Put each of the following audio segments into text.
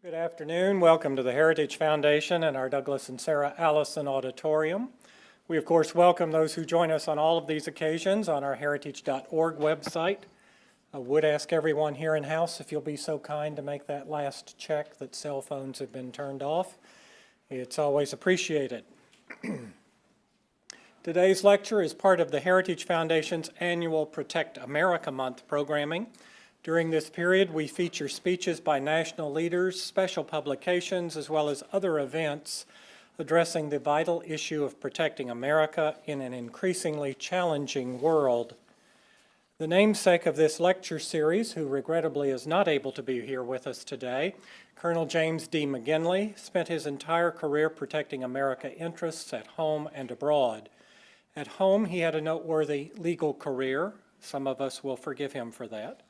Good afternoon. Welcome to the Heritage Foundation and our Douglas and Sarah Allison Auditorium. We, of course, welcome those who join us on all of these occasions on our heritage.org website. I would ask everyone here in house if you'll be so kind to make that last check that cell phones have been turned off. It's always appreciated. Today's lecture is part of the Heritage Foundation's annual Protect America Month programming. During this period, we feature speeches by national leaders, special publications, as well as other events addressing the vital issue of protecting America in an increasingly challenging world. The namesake of this lecture series, who regrettably is not able to be here with us today, Colonel James D. McGinley, spent his entire career protecting America interests at home and abroad. At home, he had a noteworthy legal career. Some of us will forgive him for that.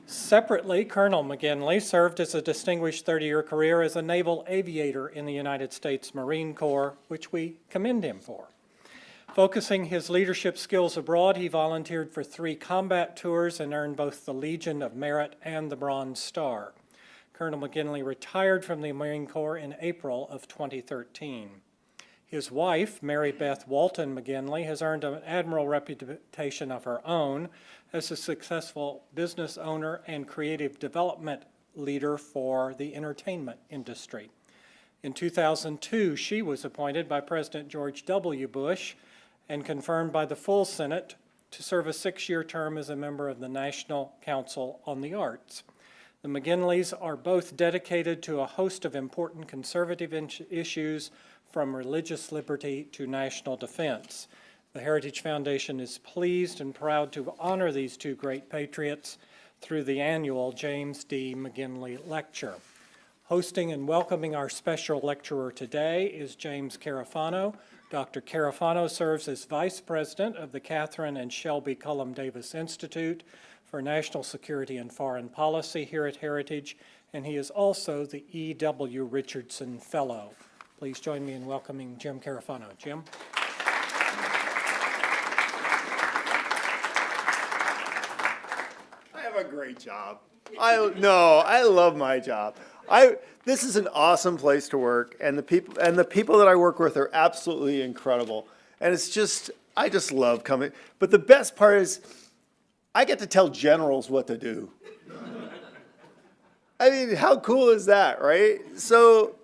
Separately, Colonel McGinley served as a distinguished 30-year career as a naval aviator in the United States Marine Corps, which we commend him for. Focusing his leadership skills abroad, he volunteered for 3 combat tours and earned both the Legion of Merit and the Bronze Star. Colonel McGinley retired from the Marine Corps in April of 2013. His wife, Mary Beth Walton McGinley, has earned an admirable reputation of her own as a successful business owner and creative development leader for the entertainment industry. In 2002, she was appointed by President George W. Bush and confirmed by the full Senate to serve a 6-year term as a member of the National Council on the Arts. The McGinleys are both dedicated to a host of important conservative issues, from religious liberty to national defense. The Heritage Foundation is pleased and proud to honor these 2 great patriots through the annual James D. McGinley Lecture. Hosting and welcoming our special lecturer today is James Carafano. Dr. Carafano serves as Vice President of the Catherine and Shelby Cullom Davis Institute for National Security and Foreign Policy here at Heritage, and he is also the E.W. Richardson Fellow. Please join me in welcoming Jim Carafano. Jim? I have a great job. I love my job. This is an awesome place to work, and the people that I work with are absolutely incredible. And I just love coming. But the best part is I get to tell generals what to do. I mean, how cool is that, right? So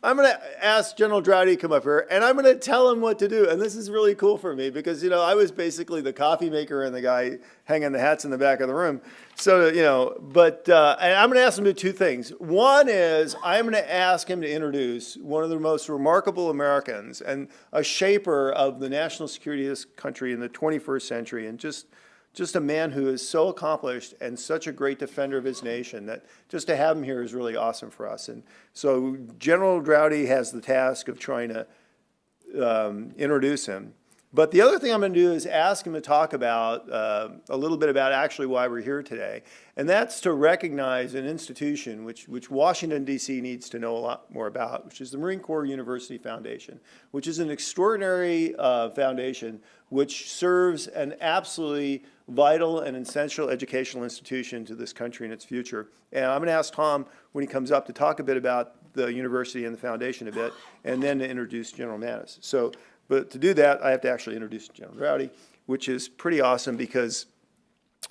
I'm going to ask General Droughty to come up here, and I'm going to tell him what to do. And this is really cool for me because, I was basically the coffee maker and the guy hanging the hats in the back of the room. So, and I'm going to ask him to do 2 things. One is I'm going to ask him to introduce one of the most remarkable Americans and a shaper of the national security of this country in the 21st century, and just a man who is so accomplished and such a great defender of his nation that just to have him here is really awesome for us. And so General Droughty has the task of trying to introduce him. But the other thing I'm going to do is ask him to talk about a little bit about actually why we're here today. And that's to recognize an institution which Washington, D.C. needs to know a lot more about, which is the Marine Corps University Foundation, which is an extraordinary foundation which serves an absolutely vital and essential educational institution to this country and its future. And I'm going to ask Tom, when he comes up, to talk a bit about the university and the foundation a bit, and then to introduce General Mattis. But to do that, I have to actually introduce General Droughty, which is pretty awesome because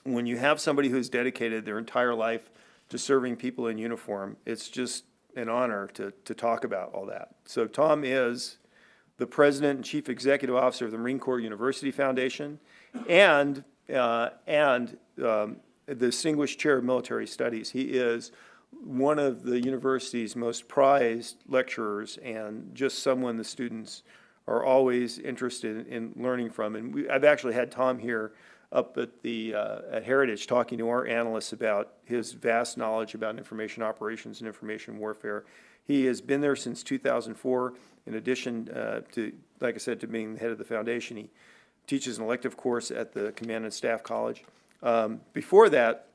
when you have somebody who's dedicated their entire life to serving people in uniform, it's just an honor to talk about all that. So Tom is the President and Chief Executive Officer of the Marine Corps University Foundation and the Distinguished Chair of Military Studies. He is one of the university's most prized lecturers and just someone the students are always interested in learning from. And I've actually had Tom here up at Heritage talking to our analysts about his vast knowledge about information operations and information warfare. He has been there since 2004. In addition to, like I said, to being the head of the foundation, he teaches an elective course at the Command and Staff College. Before that,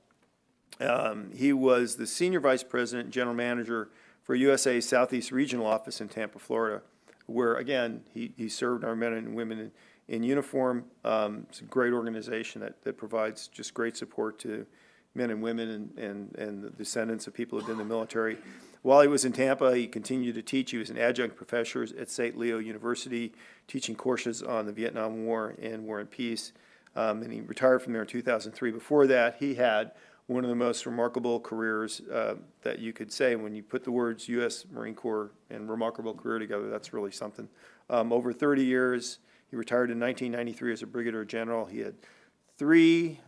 he was the Senior Vice President and General Manager for USA Southeast Regional Office in Tampa, Florida, where, again, he served our men and women in uniform. It's a great organization that provides just great support to men and women and the descendants of people who've been in the military. While he was in Tampa, he continued to teach. He was an adjunct professor at St. Leo University, teaching courses on the Vietnam War and War and Peace. And he retired from there in 2003. Before that, he had one of the most remarkable careers that you could say. When you put the words U.S. Marine Corps and remarkable career together, that's really something. Over 30 years, he retired in 1993 as a brigadier general. He had three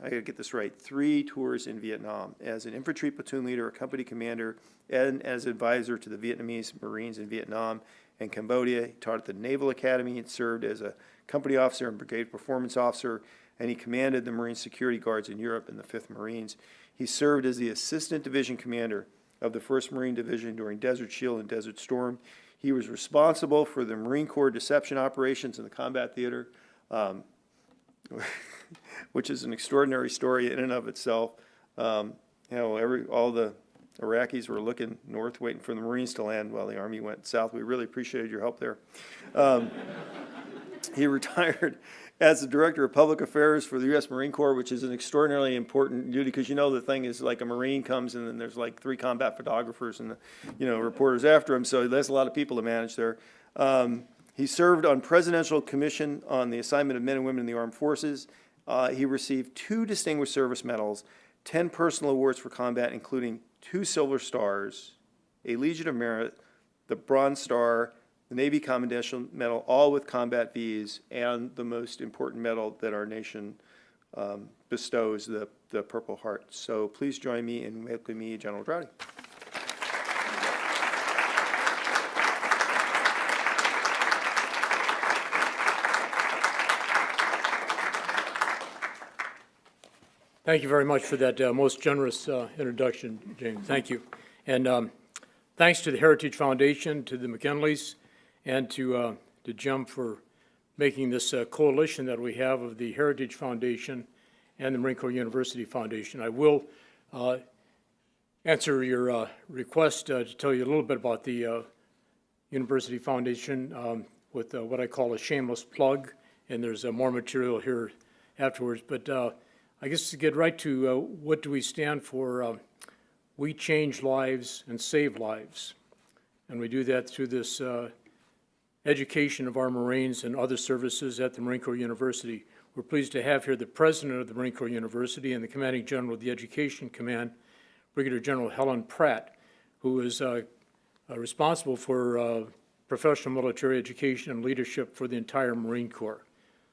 tours in Vietnam as an infantry platoon leader, a company commander, and as advisor to the Vietnamese Marines in Vietnam and Cambodia. He taught at the Naval Academy and served as a company officer and brigade performance officer, and he commanded the Marine Security Guards in Europe and the 5th Marines. He served as the assistant division commander of the 1st Marine Division during Desert Shield and Desert Storm. He was responsible for the Marine Corps deception operations in the combat theater, which is an extraordinary story in and of itself. All the Iraqis were looking north, waiting for the Marines to land while the Army went south. We really appreciated your help there. He retired as the Director of Public Affairs for the U.S. Marine Corps, which is an extraordinarily important duty, because the thing is, like, a Marine comes and then there's like 3 combat photographers and reporters after him, so there's a lot of people to manage there. He served on Presidential Commission on the Assignment of Men and Women in the Armed Forces. He received 2 Distinguished Service Medals, 10 personal awards for combat, including 2 Silver Stars, a Legion of Merit, the Bronze Star, the Navy Commendation Medal, all with combat Vs, and the most important medal that our nation bestows, the Purple Heart. So please join me in welcoming General Droughty. Thank you very much for that most generous introduction, James. Thank you. And thanks to the Heritage Foundation, to the McGinleys, and to Jim for making this coalition that we have of the Heritage Foundation and the Marine Corps University Foundation. I will answer your request to tell you a little bit about the University Foundation with what I call a shameless plug, and there's more material here afterwards. But I guess to get right to what do we stand for, we change lives and save lives. And we do that through this education of our Marines and other services at the Marine Corps University. We're pleased to have here the President of the Marine Corps University and the Commanding General of the Education Command, Brigadier General Helen Pratt, who is responsible for professional military education and leadership for the entire Marine Corps.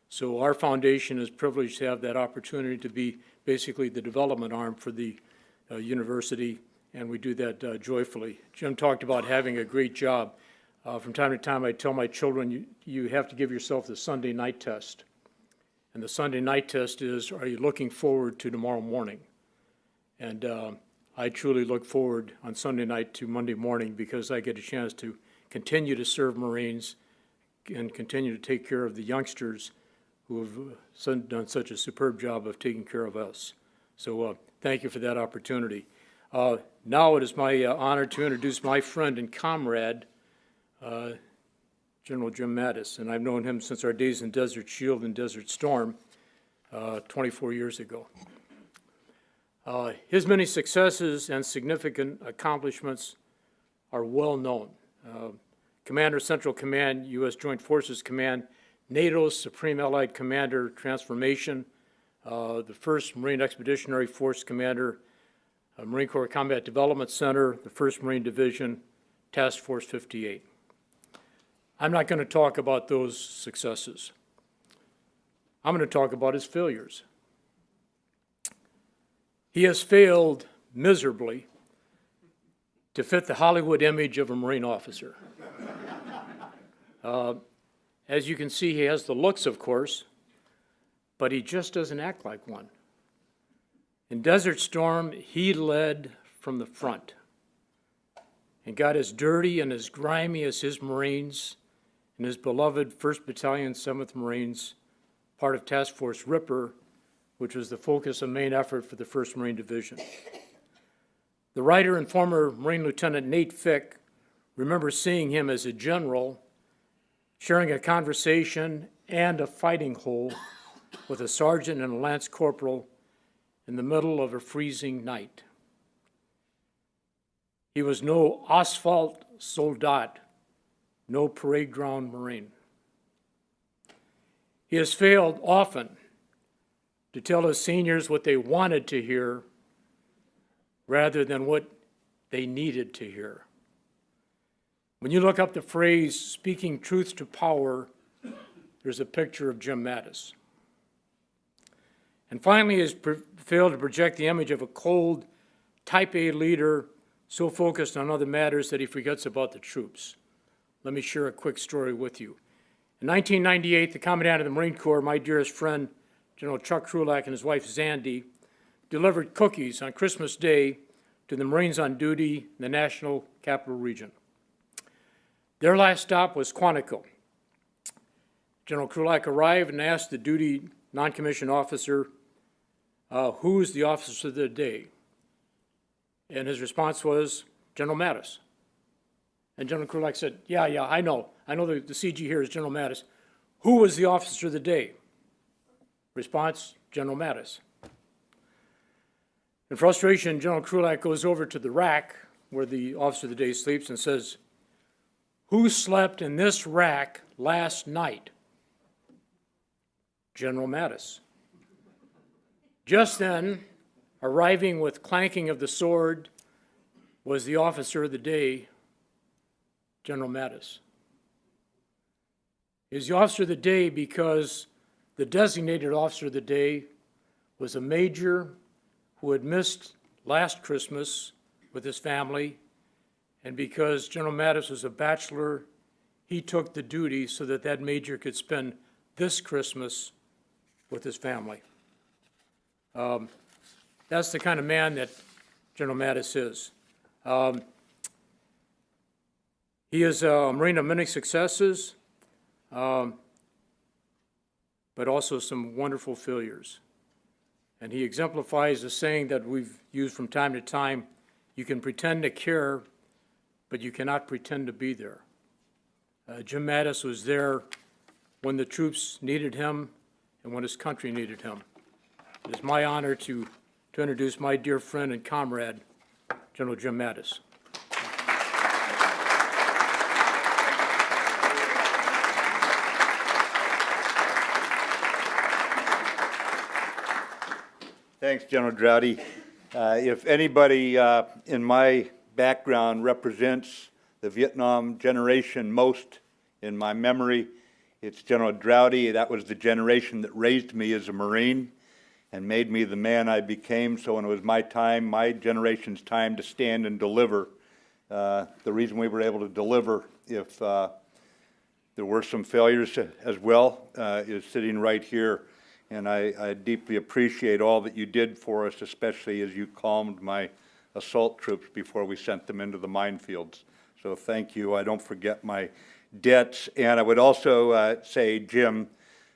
So our foundation is privileged to have that opportunity to be basically the development arm for the university, and we do that joyfully. Jim talked about having a great job. From time to time, I tell my children, you have to give yourself the Sunday night test. And the Sunday night test is, are you looking forward to tomorrow morning? And I truly look forward on Sunday night to Monday morning, because I get a chance to continue to serve Marines and continue to take care of the youngsters who have done such a superb job of taking care of us. So thank you for that opportunity. Now it is my honor to introduce my friend and comrade, General Jim Mattis, and I've known him since our days in Desert Shield and Desert Storm 24 years ago. His many successes and significant accomplishments are well known. Commander, Central Command, U.S. Joint Forces Command, NATO's Supreme Allied Commander Transformation, the 1st Marine Expeditionary Force Commander, Marine Corps Combat Development Center, the 1st Marine Division, Task Force 58. I'm not going to talk about those successes. I'm going to talk about his failures. He has failed miserably to fit the Hollywood image of a Marine officer. As you can see, he has the looks, of course, but he just doesn't act like one. In Desert Storm, he led from the front and got as dirty and as grimy as his Marines and his beloved 1st Battalion, 7th Marines, part of Task Force Ripper, which was the focus of main effort for the 1st Marine Division. The writer and former Marine Lieutenant Nate Fick remembers seeing him as a general, sharing a conversation and a fighting hole with a sergeant and a lance corporal in the middle of a freezing night. He was no asphalt soldat, no parade ground Marine. He has failed often to tell his seniors what they wanted to hear rather than what they needed to hear. When you look up the phrase, speaking truth to power, there's a picture of Jim Mattis. And finally, he has failed to project the image of a cold, type A leader so focused on other matters that he forgets about the troops. Let me share a quick story with you. In 1998, the Commandant of the Marine Corps, my dearest friend, General Chuck Krulak, and his wife, Zandy, delivered cookies on Christmas Day to the Marines on duty in the National Capital Region. Their last stop was Quantico. General Krulak arrived and asked the duty non-commissioned officer, who is the officer of the day? And his response was, General Mattis. And General Krulak said, yeah, I know the CG here is General Mattis. Who was the officer of the day? Response, General Mattis. In frustration, General Krulak goes over to the rack where the officer of the day sleeps and says, who slept in this rack last night? General Mattis. Just then, arriving with clanking of the sword, was the officer of the day, General Mattis. He was the officer of the day because the designated officer of the day was a major who had missed last Christmas with his family, and because General Mattis was a bachelor, he took the duty so that that major could spend this Christmas with his family. That's the kind of man that General Mattis is. He is a Marine of many successes, but also some wonderful failures. And he exemplifies the saying that we've used from time to time, you can pretend to care, but you cannot pretend to be there. Jim Mattis was there when the troops needed him and when his country needed him. It is my honor to introduce my dear friend and comrade, General Jim Mattis. Thanks, General Droughty. If anybody in my background represents the Vietnam generation most in my memory, it's General Droughty. That was the generation that raised me as a Marine and made me the man I became. So when it was my time, my generation's time to stand and deliver, the reason we were able to deliver, if there were some failures as well, is sitting right here. And I deeply appreciate all that you did for us, especially as you calmed my assault troops before we sent them into the minefields. So thank you. I don't forget my debts. And I would also say, Jim,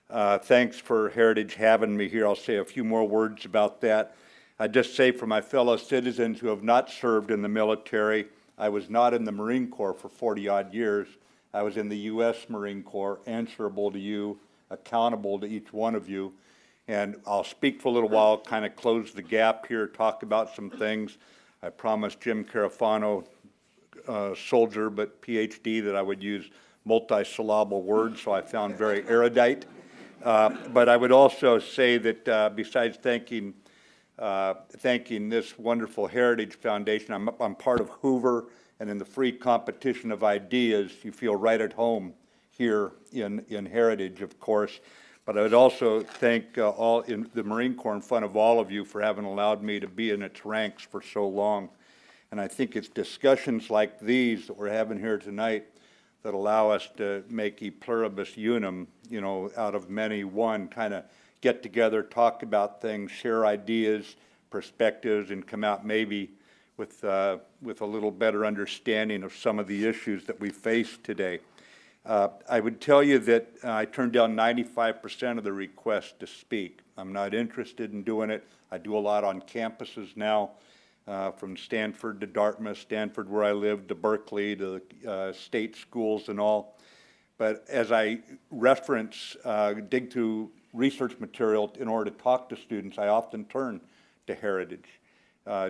thanks for Heritage having me here. I'll say a few more words about that. I'd just say for my fellow citizens who have not served in the military, I was not in the Marine Corps for 40-odd years. I was in the U.S. Marine Corps, answerable to you, accountable to each one of you. And I'll speak for a little while, kind of close the gap here, talk about some things. I promised Jim Carafano, soldier but PhD, that I would use multi-syllable words, so I found very erudite. But I would also say that besides thanking this wonderful Heritage Foundation, I'm part of Hoover, and in the free competition of ideas, you feel right at home here in Heritage, of course. But I would also thank all in the Marine Corps in front of all of you for having allowed me to be in its ranks for so long. And I think it's discussions like these that we're having here tonight that allow us to make e pluribus unum, you know, out of many one, kind of get together, talk about things, share ideas, perspectives, and come out maybe with a little better understanding of some of the issues that we face today. I would tell you that I turned down 95% of the requests to speak. I'm not interested in doing it. I do a lot on campuses now, from Stanford to Dartmouth, Stanford where I live, to Berkeley, to state schools and all. But as I reference, dig through research material in order to talk to students, I often turn to heritage,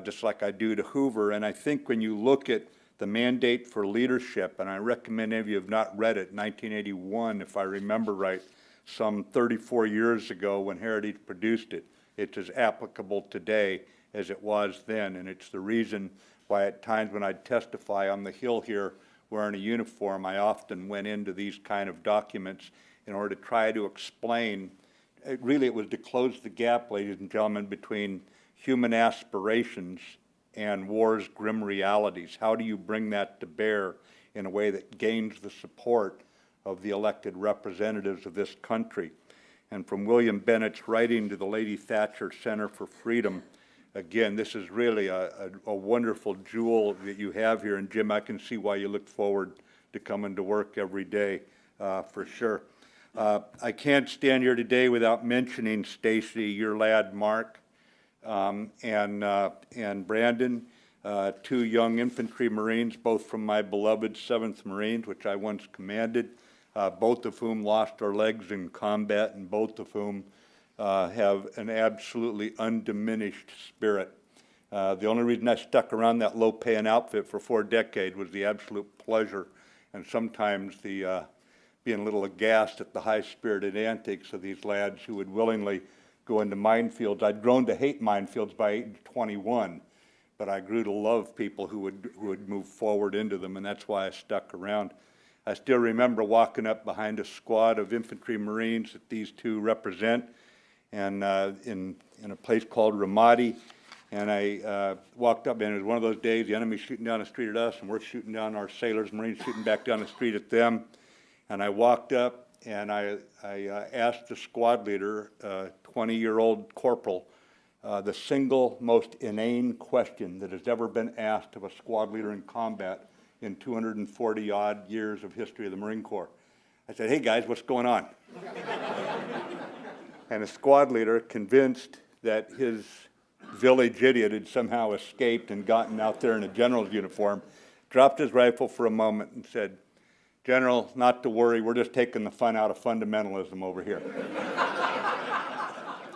just like I do to Hoover. And I think when you look at the mandate for leadership, and I recommend any of you have not read it, 1981, if I remember right, some 34 years ago when Heritage produced it. It's as applicable today as it was then, and it's the reason why at times when I'd testify on the Hill here wearing a uniform, I often went into these kind of documents in order to try to explain. Really, it was to close the gap, ladies and gentlemen, between human aspirations and war's grim realities. How do you bring that to bear in a way that gains the support of the elected representatives of this country? And from William Bennett's writing to the Lady Thatcher Center for Freedom, again, this is really a wonderful jewel that you have here. And Jim, I can see why you look forward to coming to work every day, for sure. I can't stand here today without mentioning Stacy, your lad Mark, and Brandon, two young infantry Marines, both from my beloved 7th Marines, which I once commanded, both of whom lost their legs in combat, and both of whom have an absolutely undiminished spirit. The only reason I stuck around that low-paying outfit for 4 decades was the absolute pleasure and sometimes the being a little aghast at the high-spirited antics of these lads who would willingly go into minefields. I'd grown to hate minefields by age 21, but I grew to love people who would move forward into them, and that's why I stuck around. I still remember walking up behind a squad of infantry Marines that these two represent, and in a place called Ramadi, and I walked up, and it was one of those days the enemy's shooting down the street at us, and we're shooting down our sailors, Marines shooting back down the street at them. And I walked up, and I asked the squad leader, 20-year-old corporal, the single most inane question that has ever been asked of a squad leader in combat in 240-odd years of history of the Marine Corps. I said, "Hey guys, what's going on?" And the squad leader, convinced that his village idiot had somehow escaped and gotten out there in a general's uniform, dropped his rifle for a moment and said, "General, not to worry, we're just taking the fun out of fundamentalism over here."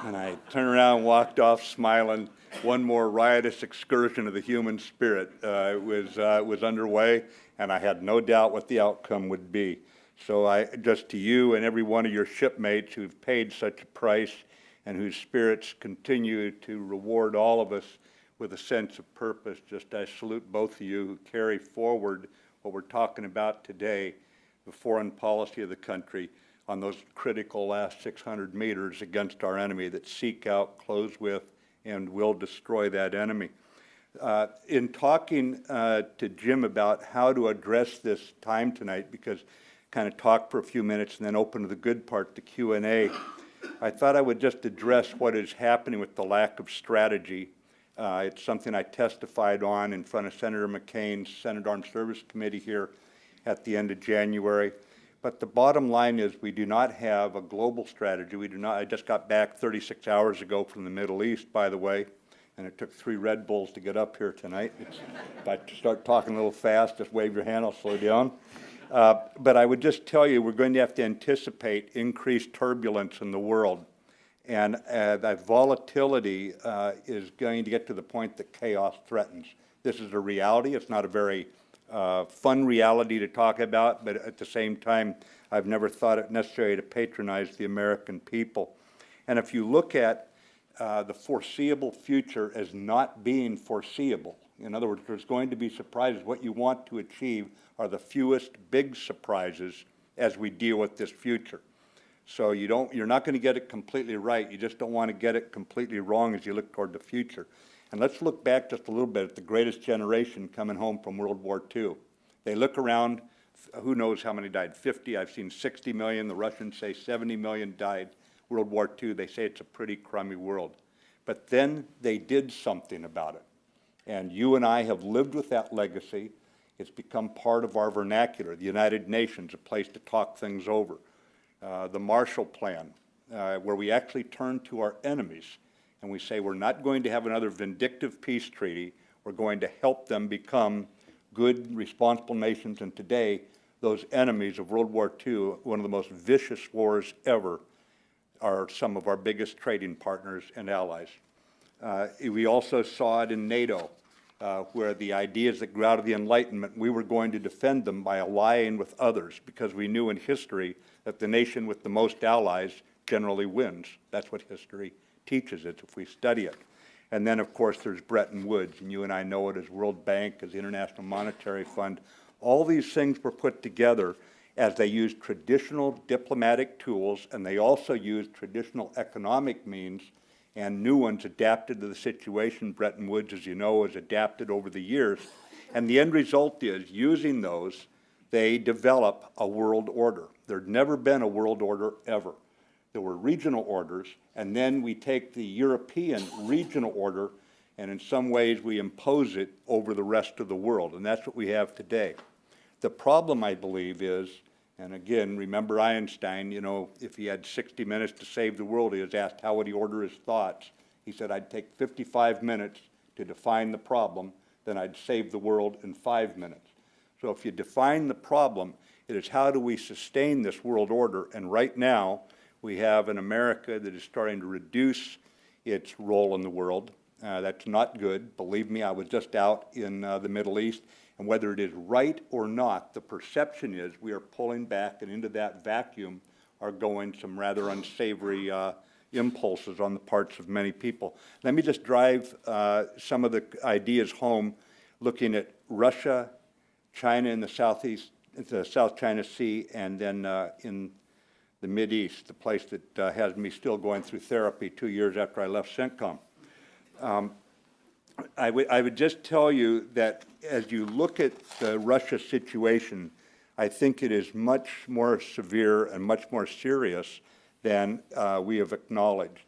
And I turned around and walked off smiling. One more riotous excursion of the human spirit was underway, and I had no doubt what the outcome would be. So just to you and every one of your shipmates who've paid such a price and whose spirits continue to reward all of us with a sense of purpose, just I salute both of you who carry forward what we're talking about today, the foreign policy of the country, on those critical last 600 meters against our enemy that seek out, close with, and will destroy that enemy. In talking to Jim about how to address this time tonight, because kind of talk for a few minutes and then open to the good part, the Q&A, I thought I would just address what is happening with the lack of strategy. It's something I testified on in front of Senator McCain's Senate Armed Service Committee here at the end of January. But the bottom line is we do not have a global strategy. We do not. I just got back 36 hours ago from the Middle East, by the way, and it took 3 Red Bulls to get up here tonight. If I start talking a little fast, just wave your hand, I'll slow down. But I would just tell you we're going to have to anticipate increased turbulence in the world. And that volatility is going to get to the point that chaos threatens. This is a reality. It's not a very fun reality to talk about, but at the same time, I've never thought it necessary to patronize the American people. And if you look at the foreseeable future as not being foreseeable, in other words, there's going to be surprises. What you want to achieve are the fewest big surprises as we deal with this future. So you're not going to get it completely right. You just don't want to get it completely wrong as you look toward the future. And let's look back just a little bit at the greatest generation coming home from World War II. They look around, who knows how many died? 50, I've seen 60 million. The Russians say 70 million died. World War II, they say it's a pretty crummy world. But then they did something about it. And you and I have lived with that legacy. It's become part of our vernacular. The United Nations, a place to talk things over. The Marshall Plan, where we actually turn to our enemies and we say we're not going to have another vindictive peace treaty. We're going to help them become good, responsible nations. And today, those enemies of World War II, one of the most vicious wars ever, are some of our biggest trading partners and allies. We also saw it in NATO, where the ideas that grew out of the Enlightenment, we were going to defend them by allying with others because we knew in history that the nation with the most allies generally wins. That's what history teaches us if we study it. And then, of course, there's Bretton Woods, and you and I know it as World Bank, as the International Monetary Fund. All these things were put together as they used traditional diplomatic tools, and they also used traditional economic means and new ones adapted to the situation. Bretton Woods, as you know, has adapted over the years. And the end result is, using those, they develop a world order. There'd never been a world order ever. There were regional orders, and then we take the European regional order, and in some ways we impose it over the rest of the world, and that's what we have today. The problem, I believe, is, and again, remember Einstein, you know, if he had 60 minutes to save the world, he was asked how would he order his thoughts. He said, I'd take 55 minutes to define the problem, then I'd save the world in 5 minutes. So if you define the problem, it is how do we sustain this world order, and right now, we have an America that is starting to reduce its role in the world. That's not good. Believe me, I was just out in the Middle East, and whether it is right or not, the perception is we are pulling back, and into that vacuum are going some rather unsavory impulses on the parts of many people. Let me just drive some of the ideas home, looking at Russia, China in the southeast, the South China Sea, and then in the Mideast, the place that has me still going through therapy 2 years after I left CENTCOM. I would just tell you that as you look at the Russia situation, I think it is much more severe and much more serious than we have acknowledged.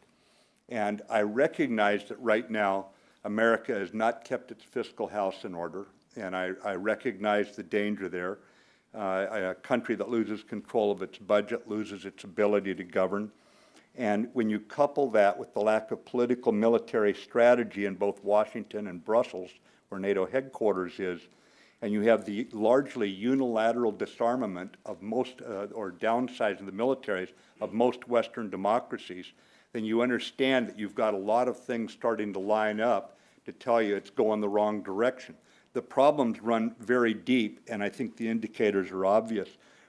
And I recognize that right now, America has not kept its fiscal house in order, and I recognize the danger there. A country that loses control of its budget loses its ability to govern. And when you couple that with the lack of political military strategy in both Washington and Brussels, where NATO headquarters is, and you have the largely unilateral disarmament of most, or downsizing of the militaries of most Western democracies, then you understand that you've got a lot of things starting to line up to tell you it's going the wrong direction. The problems run very deep, and I think the indicators are obvious.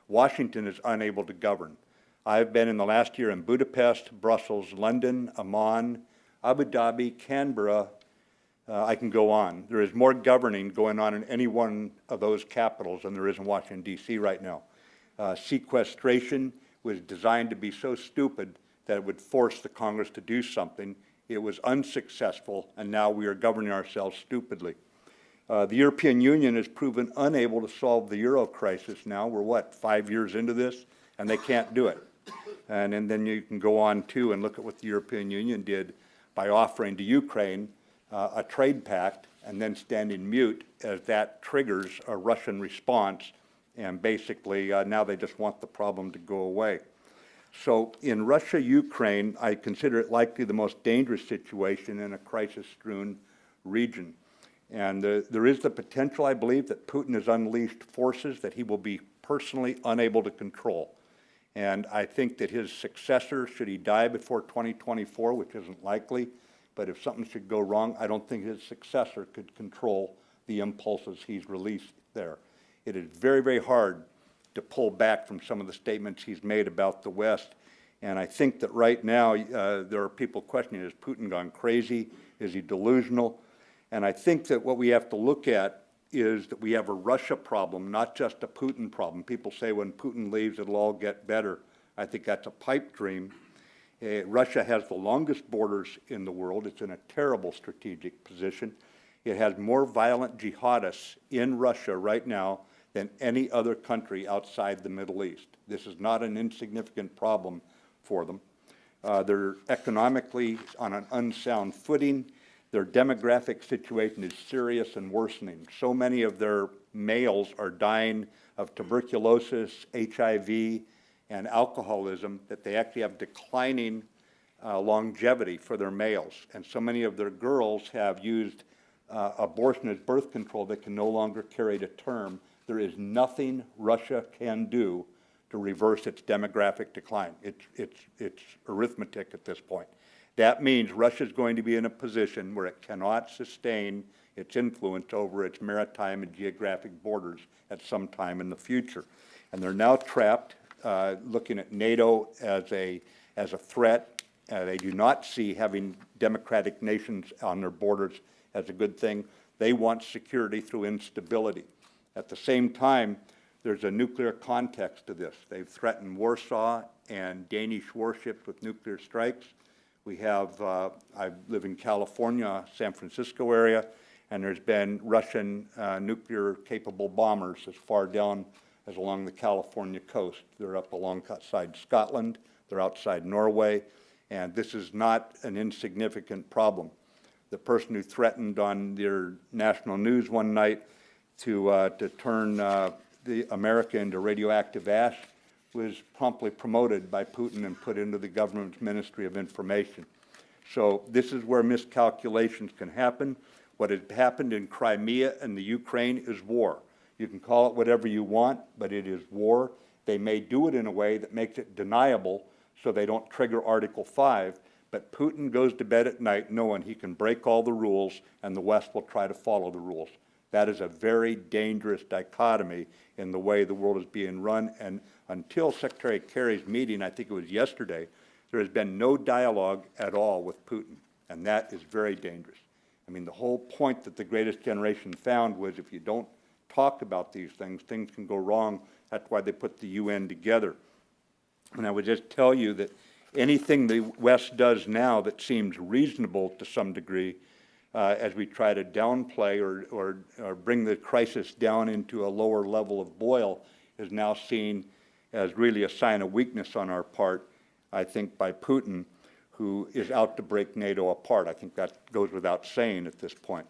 Washington is unable to govern. I've been in the last year in Budapest, Brussels, London, Amman, Abu Dhabi, Canberra. I can go on. There is more governing going on in any one of those capitals than there is in Washington, D.C. right now. Sequestration was designed to be so stupid that it would force the Congress to do something. It was unsuccessful, and now we are governing ourselves stupidly. The European Union has proven unable to solve the euro crisis now. We're, what, 5 years into this? And they can't do it. And then you can go on, too, and look at what the European Union did by offering to Ukraine a trade pact and then standing mute as that triggers a Russian response. And basically, now they just want the problem to go away. So in Russia, Ukraine, I consider it likely the most dangerous situation in a crisis-strewn region. And there is the potential, I believe, that Putin has unleashed forces that he will be personally unable to control. And I think that his successor, should he die before 2024, which isn't likely, but if something should go wrong, I don't think his successor could control the impulses he's released there. It is very, very hard to pull back from some of the statements he's made about the West. And I think that right now there are people questioning, has Putin gone crazy? Is he delusional? And I think that what we have to look at is that we have a Russia problem, not just a Putin problem. People say when Putin leaves, it'll all get better. I think that's a pipe dream. Russia has the longest borders in the world. It's in a terrible strategic position. It has more violent jihadists in Russia right now than any other country outside the Middle East. This is not an insignificant problem for them. They're economically on an unsound footing. Their demographic situation is serious and worsening. So many of their males are dying of tuberculosis, HIV, and alcoholism that they actually have declining longevity for their males. And so many of their girls have used abortion as birth control that can no longer carry to term. There is nothing Russia can do to reverse its demographic decline. It's arithmetic at this point. That means Russia's going to be in a position where it cannot sustain its influence over its maritime and geographic borders at some time in the future. And they're now trapped, looking at NATO as a threat. They do not see having democratic nations on their borders as a good thing. They want security through instability. At the same time, there's a nuclear context to this. They've threatened Warsaw and Danish warships with nuclear strikes. We have, I live in California, San Francisco area, and there's been Russian nuclear-capable bombers as far down as along the California coast. They're up alongside Scotland, they're outside Norway, and this is not an insignificant problem. The person who threatened on their national news one night to turn America into radioactive ash was promptly promoted by Putin and put into the government's Ministry of Information. So this is where miscalculations can happen. What had happened in Crimea and the Ukraine is war. You can call it whatever you want, but it is war. They may do it in a way that makes it deniable so they don't trigger Article 5, but Putin goes to bed at night knowing he can break all the rules and the West will try to follow the rules. That is a very dangerous dichotomy in the way the world is being run, and until Secretary Kerry's meeting, I think it was yesterday, there has been no dialogue at all with Putin, and that is very dangerous. I mean, the whole point that the Greatest Generation found was if you don't talk about these things, things can go wrong. That's why they put the UN together. And I would just tell you that anything the West does now that seems reasonable to some degree, as we try to downplay or bring the crisis down into a lower level of boil, is now seen as really a sign of weakness on our part, I think, by Putin, who is out to break NATO apart. I think that goes without saying at this point.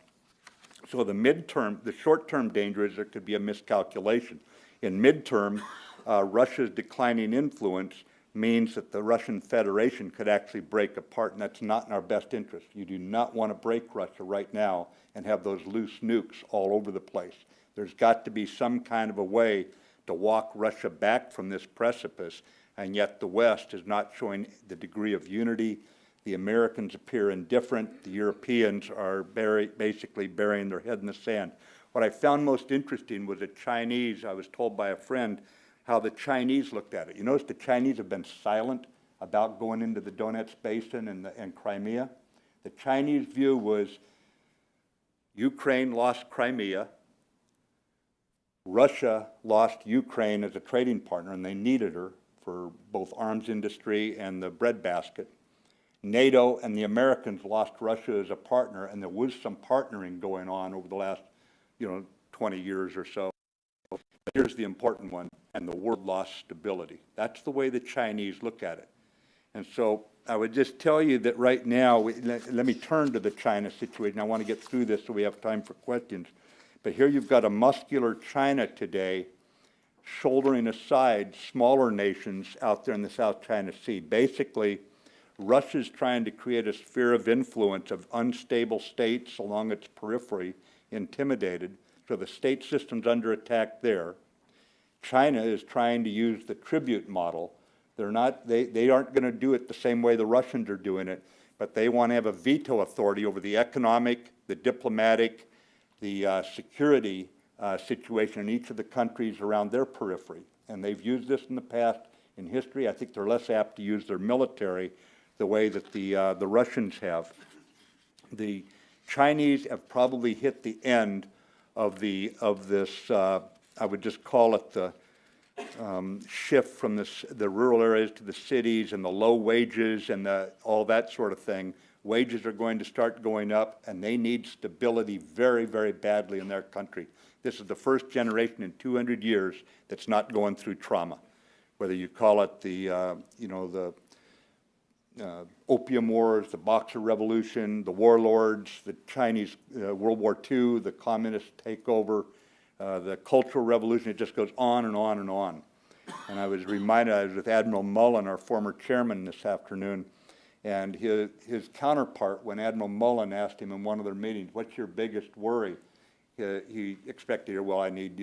So the short-term danger is there could be a miscalculation. In midterm, Russia's declining influence means that the Russian Federation could actually break apart, and that's not in our best interest. You do not want to break Russia right now and have those loose nukes all over the place. There's got to be some kind of a way to walk Russia back from this precipice, and yet the West is not showing the degree of unity. The Americans appear indifferent. The Europeans are basically burying their head in the sand. What I found most interesting was the Chinese. I was told by a friend how the Chinese looked at it. You notice the Chinese have been silent about going into the Donetsk Basin and Crimea. The Chinese view was Ukraine lost Crimea, Russia lost Ukraine as a trading partner, and they needed her for both arms industry and the breadbasket. NATO and the Americans lost Russia as a partner, and there was some partnering going on over the last, 20 years or so. But here's the important one, and the world lost stability. That's the way the Chinese look at it. And so I would just tell you that right now, let me turn to the China situation. I want to get through this so we have time for questions. But here you've got a muscular China today shouldering aside smaller nations out there in the South China Sea. Basically, Russia's trying to create a sphere of influence of unstable states along its periphery, intimidated, so the state system's under attack there. China is trying to use the tribute model. They aren't going to do it the same way the Russians are doing it, but they want to have a veto authority over the economic, the diplomatic, the security situation in each of the countries around their periphery. And they've used this in the past in history. I think they're less apt to use their military the way that the Russians have. The Chinese have probably hit the end of this, I would just call it the shift from the rural areas to the cities and the low wages and all that sort of thing. Wages are going to start going up, and they need stability very, very badly in their country. This is the first generation in 200 years that's not going through trauma, whether you call it the opium wars, the Boxer Revolution, the warlords, the Chinese World War II, the communist takeover, the Cultural Revolution. It just goes on and on and on. And I was reminded, I was with Admiral Mullen, our former chairman, this afternoon, and his counterpart, when Admiral Mullen asked him in one of their meetings, "What's your biggest worry?" He expected to hear, "Well, I need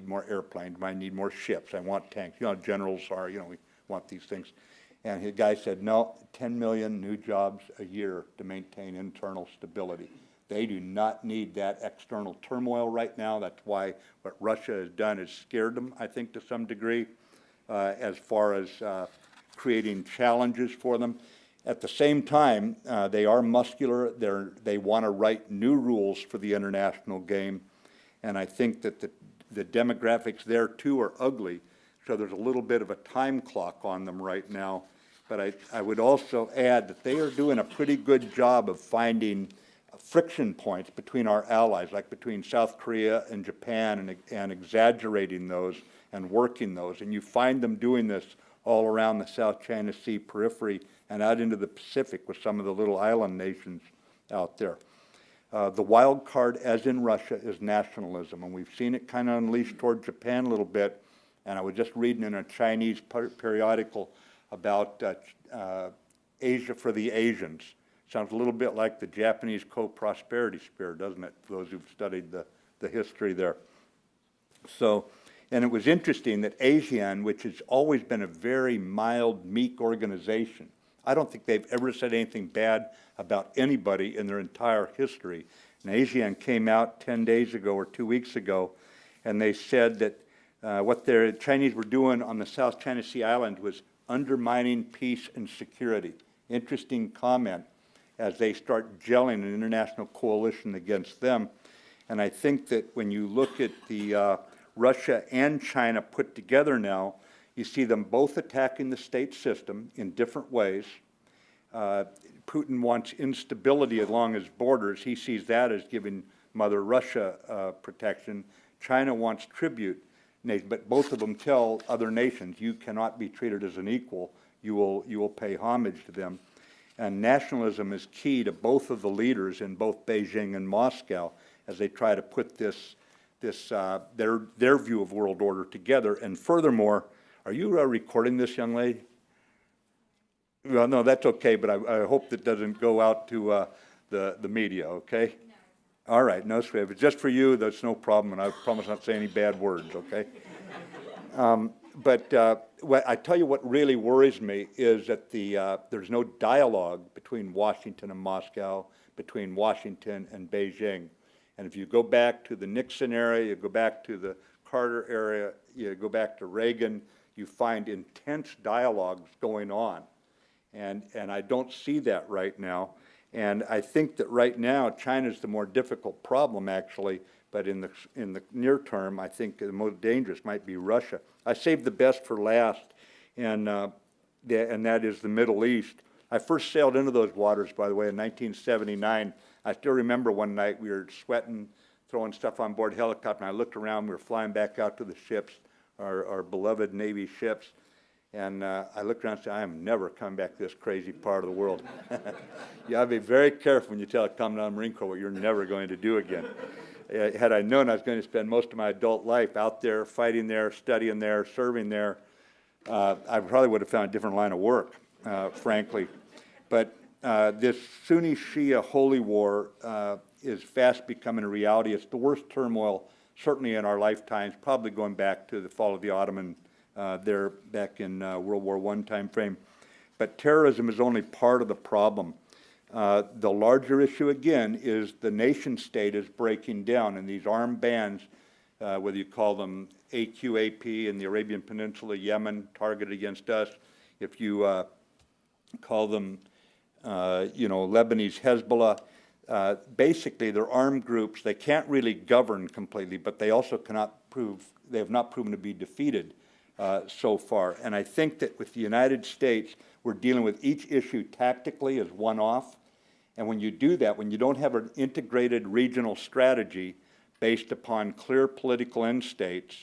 more airplanes, I need more ships, I want tanks." Generals are, we want these things. And the guy said, no, 10 million new jobs a year to maintain internal stability. They do not need that external turmoil right now. That's why what Russia has done has scared them, I think, to some degree, as far as creating challenges for them. At the same time, they are muscular. They want to write new rules for the international game. And I think that the demographics there, too, are ugly. So there's a little bit of a time clock on them right now. But I would also add that they are doing a pretty good job of finding friction points between our allies, like between South Korea and Japan, and exaggerating those and working those. And you find them doing this all around the South China Sea periphery and out into the Pacific with some of the little island nations out there. The wild card, as in Russia, is nationalism, and we've seen it kind of unleashed toward Japan a little bit. And I was just reading in a Chinese periodical about Asia for the Asians. Sounds a little bit like the Japanese co-prosperity spirit, doesn't it, for those who've studied the history there. So, and it was interesting that ASEAN, which has always been a very mild, meek organization, I don't think they've ever said anything bad about anybody in their entire history. And ASEAN came out 10 days ago or 2 weeks ago, and they said that what the Chinese were doing on the South China Sea Island was undermining peace and security. Interesting comment as they start gelling an international coalition against them. And I think that when you look at the Russia and China put together now, you see them both attacking the state system in different ways. Putin wants instability along his borders. He sees that as giving Mother Russia protection. China wants tribute. But both of them tell other nations, you cannot be treated as an equal. You will pay homage to them. And nationalism is key to both of the leaders in both Beijing and Moscow as they try to put their view of world order together. And furthermore, are you recording this, young lady? Well, no, that's okay, but I hope that doesn't go out to the media, okay? No. All right, no sweat. If it's just for you, that's no problem, and I promise not to say any bad words, okay? But I tell you what really worries me is that there's no dialogue between Washington and Moscow, between Washington and Beijing. And if you go back to the Nixon era, you go back to the Carter era, you go back to Reagan, you find intense dialogues going on. And I don't see that right now. And I think that right now, China's the more difficult problem, actually. But in the near term, I think the most dangerous might be Russia. I saved the best for last, and that is the Middle East. I first sailed into those waters, by the way, in 1979. I still remember one night we were sweating, throwing stuff on board helicopter, and I looked around. We were flying back out to the ships, our beloved Navy ships. And I looked around and said, I am never coming back to this crazy part of the world. You ought to be very careful when you tell a Commandant of the Marine Corps what you're never going to do again. Had I known I was going to spend most of my adult life out there, fighting there, studying there, serving there, I probably would have found a different line of work, frankly. But this Sunni-Shia holy war is fast becoming a reality. It's the worst turmoil, certainly in our lifetimes, probably going back to the fall of the Ottoman there back in World War I time frame. But terrorism is only part of the problem. The larger issue, again, is the nation state is breaking down, and these armed bands, whether you call them AQAP in the Arabian Peninsula, Yemen, targeted against us, if you call them, Lebanese Hezbollah, basically they're armed groups. They can't really govern completely, but they also they have not proven to be defeated so far. And I think that with the United States, we're dealing with each issue tactically as one-off. And when you do that, when you don't have an integrated regional strategy based upon clear political end states,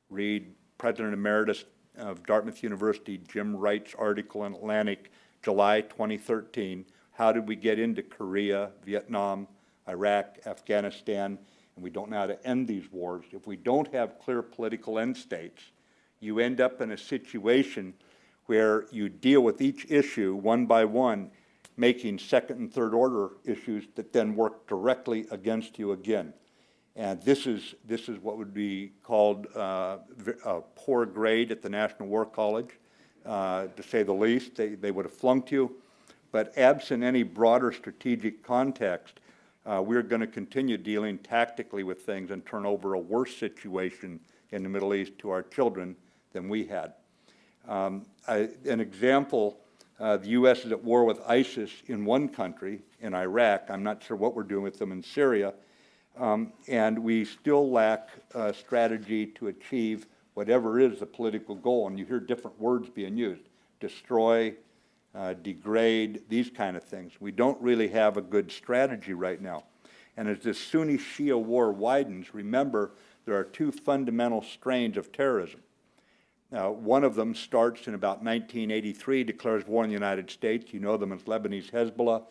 read President Emeritus of Dartmouth University, Jim Wright's article in Atlantic, July 2013, how did we get into Korea, Vietnam, Iraq, Afghanistan, and we don't know how to end these wars. If we don't have clear political end states, you end up in a situation where you deal with each issue one by one, making second and third order issues that then work directly against you again. And this is what would be called a poor grade at the National War College. to say the least. They would have flunked you. But absent any broader strategic context, we're going to continue dealing tactically with things and turn over a worse situation in the Middle East to our children than we had. An example, the U.S. is at war with ISIS in one country, in Iraq. I'm not sure what we're doing with them in Syria. And we still lack a strategy to achieve whatever is the political goal. And you hear different words being used: destroy, degrade, these kind of things. We don't really have a good strategy right now. And as this Sunni-Shia war widens, remember there are two fundamental strains of terrorism. Now, one of them starts in about 1983, declares war on the United States. You know them as Lebanese Hezbollah,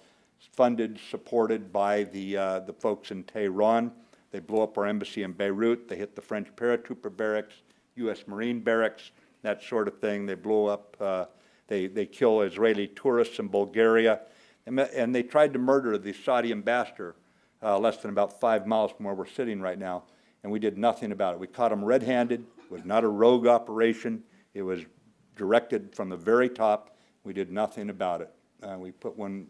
funded, supported by the folks in Tehran. They blew up our embassy in Beirut. They hit the French paratrooper barracks, U.S. Marine barracks, that sort of thing. They blew up, they kill Israeli tourists in Bulgaria. And they tried to murder the Saudi ambassador less than about 5 miles from where we're sitting right now, and we did nothing about it. We caught them red-handed. It was not a rogue operation. It was directed from the very top. We did nothing about it. We put one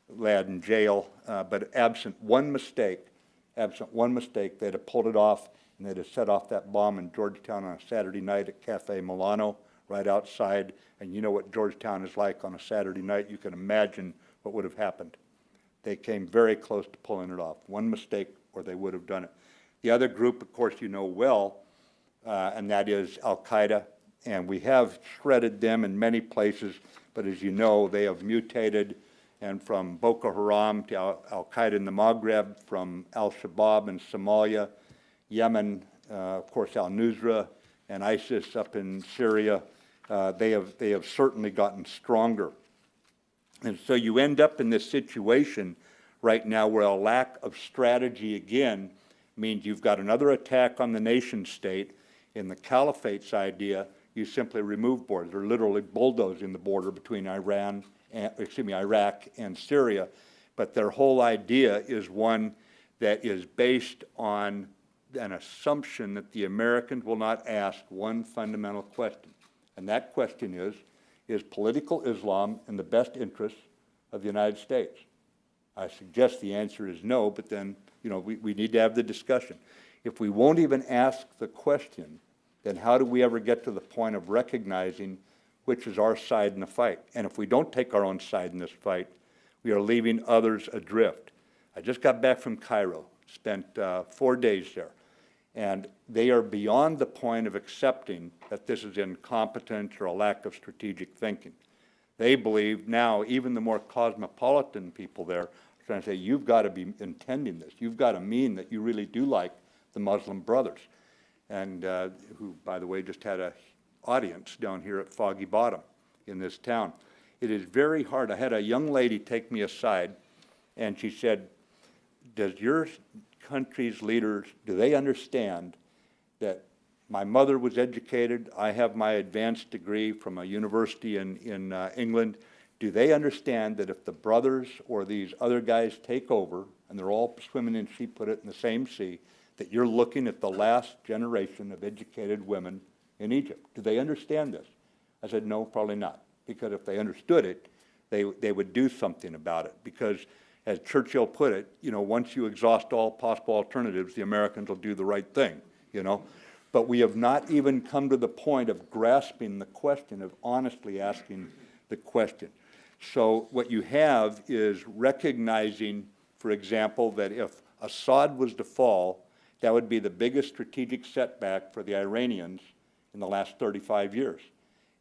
lad in jail, but absent one mistake, they'd have pulled it off, and they'd have set off that bomb in Georgetown on a Saturday night at Cafe Milano, right outside. And you know what Georgetown is like on a Saturday night. You can imagine what would have happened. They came very close to pulling it off. One mistake, or they would have done it. The other group, of course, you know well, and that is Al-Qaeda. And we have shredded them in many places, but as you know, they have mutated, and from Boko Haram to Al-Qaeda in the Maghreb, from Al-Shabaab in Somalia, Yemen, of course, Al-Nusra, and ISIS up in Syria. They have certainly gotten stronger. And so you end up in this situation right now where a lack of strategy again means you've got another attack on the nation state. In the caliphate's idea, you simply remove borders. They're literally bulldozing the border between Iraq and Syria. But their whole idea is one that is based on an assumption that the Americans will not ask one fundamental question. And that question is political Islam in the best interests of the United States? I suggest the answer is no, but then, we need to have the discussion. If we won't even ask the question, then how do we ever get to the point of recognizing which is our side in the fight? And if we don't take our own side in this fight, we are leaving others adrift. I just got back from Cairo, spent 4 days there, and they are beyond the point of accepting that this is incompetence or a lack of strategic thinking. They believe now, even the more cosmopolitan people there are trying to say, you've got to be intending this. You've got to mean that you really do like the Muslim Brothers, and who, by the way, just had an audience down here at Foggy Bottom in this town. It is very hard. I had a young lady take me aside, and she said, does your country's leaders, do they understand that my mother was educated, I have my advanced degree from a university in England, do they understand that if the brothers or these other guys take over, and they're all swimming in, she put it, in the same sea, that you're looking at the last generation of educated women in Egypt? Do they understand this? I said, no, probably not, because if they understood it, they would do something about it, because as Churchill put it, once you exhaust all possible alternatives, the Americans will do the right thing, But we have not even come to the point of grasping the question, of honestly asking the question. So what you have is recognizing, for example, that if Assad was to fall, that would be the biggest strategic setback for the Iranians in the last 35 years.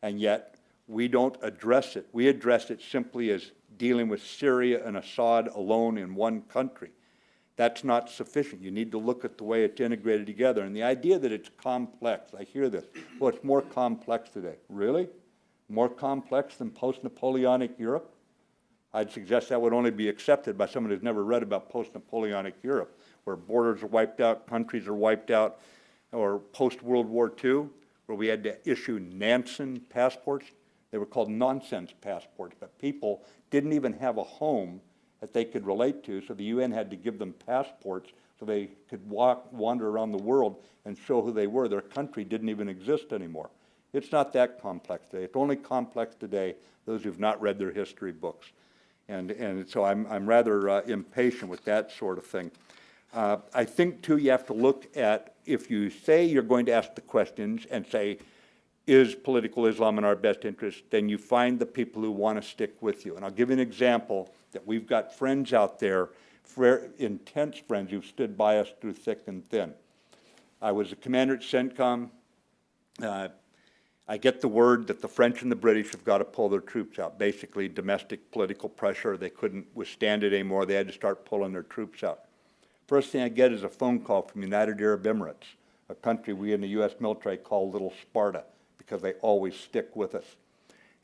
And yet, we don't address it. We address it simply as dealing with Syria and Assad alone in one country. That's not sufficient. You need to look at the way it's integrated together. And the idea that it's complex, I hear this, well, it's more complex today. Really? More complex than post-Napoleonic Europe? I'd suggest that would only be accepted by someone who's never read about post-Napoleonic Europe, where borders are wiped out, countries are wiped out, or post-World War II, where we had to issue Nansen passports. They were called nonsense passports, but people didn't even have a home that they could relate to, so the UN had to give them passports so they could wander around the world and show who they were. Their country didn't even exist anymore. It's not that complex today. It's only complex today, those who've not read their history books. And so I'm rather impatient with that sort of thing. I think, too, you have to look at, if you say you're going to ask the questions and say, is political Islam in our best interest, then you find the people who want to stick with you. And I'll give you an example that we've got friends out there, intense friends who've stood by us through thick and thin. I was a commander at CENTCOM. I get the word that the French and the British have got to pull their troops out, basically domestic political pressure. They couldn't withstand it anymore. They had to start pulling their troops out. First thing I get is a phone call from United Arab Emirates, a country we in the U.S. military call Little Sparta, because they always stick with us.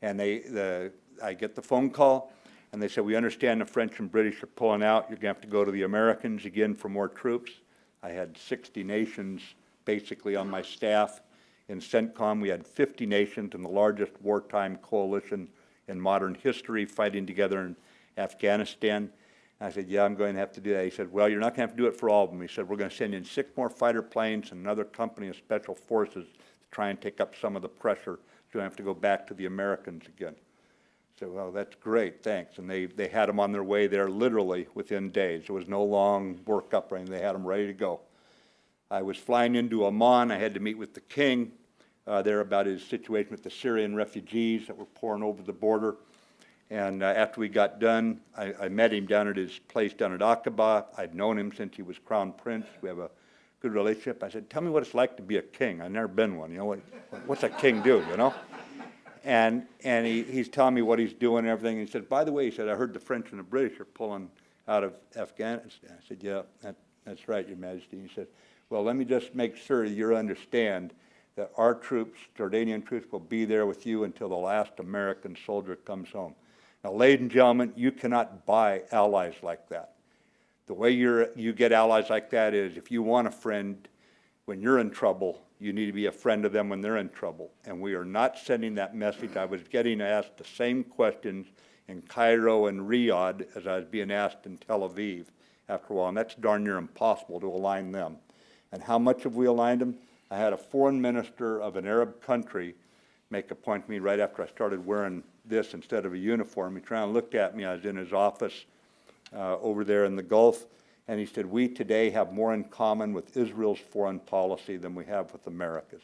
And I get the phone call, and they said, we understand the French and British are pulling out. You're going to have to go to the Americans again for more troops. I had 60 nations basically on my staff. In CENTCOM, we had 50 nations and the largest wartime coalition in modern history fighting together in Afghanistan. And I said, yeah, I'm going to have to do that. He said, well, you're not going to have to do it for all of them. He said, we're going to send in 6 more fighter planes and another company of special forces to try and take up some of the pressure, so you have to go back to the Americans again. I said, well, that's great, thanks. And they had them on their way there literally within days. There was no long workup or anything. They had them ready to go. I was flying into Amman. I had to meet with the king there about his situation with the Syrian refugees that were pouring over the border. And after we got done, I met him down at his place down at Aqaba. I'd known him since he was crown prince. We have a good relationship. I said, tell me what it's like to be a king. I've never been one. You know, what's a king do, you know? And he's telling me what he's doing and everything. And he said, by the way, he said, I heard the French and the British are pulling out of Afghanistan. I said, yeah, that's right, Your Majesty. He said, well, let me just make sure you understand that our troops, Jordanian troops, will be there with you until the last American soldier comes home. Now, ladies and gentlemen, you cannot buy allies like that. The way you get allies like that is if you want a friend when you're in trouble, you need to be a friend of them when they're in trouble. And we are not sending that message. I was getting asked the same questions in Cairo and Riyadh as I was being asked in Tel Aviv after a while, and that's darn near impossible to align them. And how much have we aligned them? I had a foreign minister of an Arab country make a point to me right after I started wearing this instead of a uniform. He turned and looked at me. I was in his office over there in the Gulf, and he said, we today have more in common with Israel's foreign policy than we have with America's.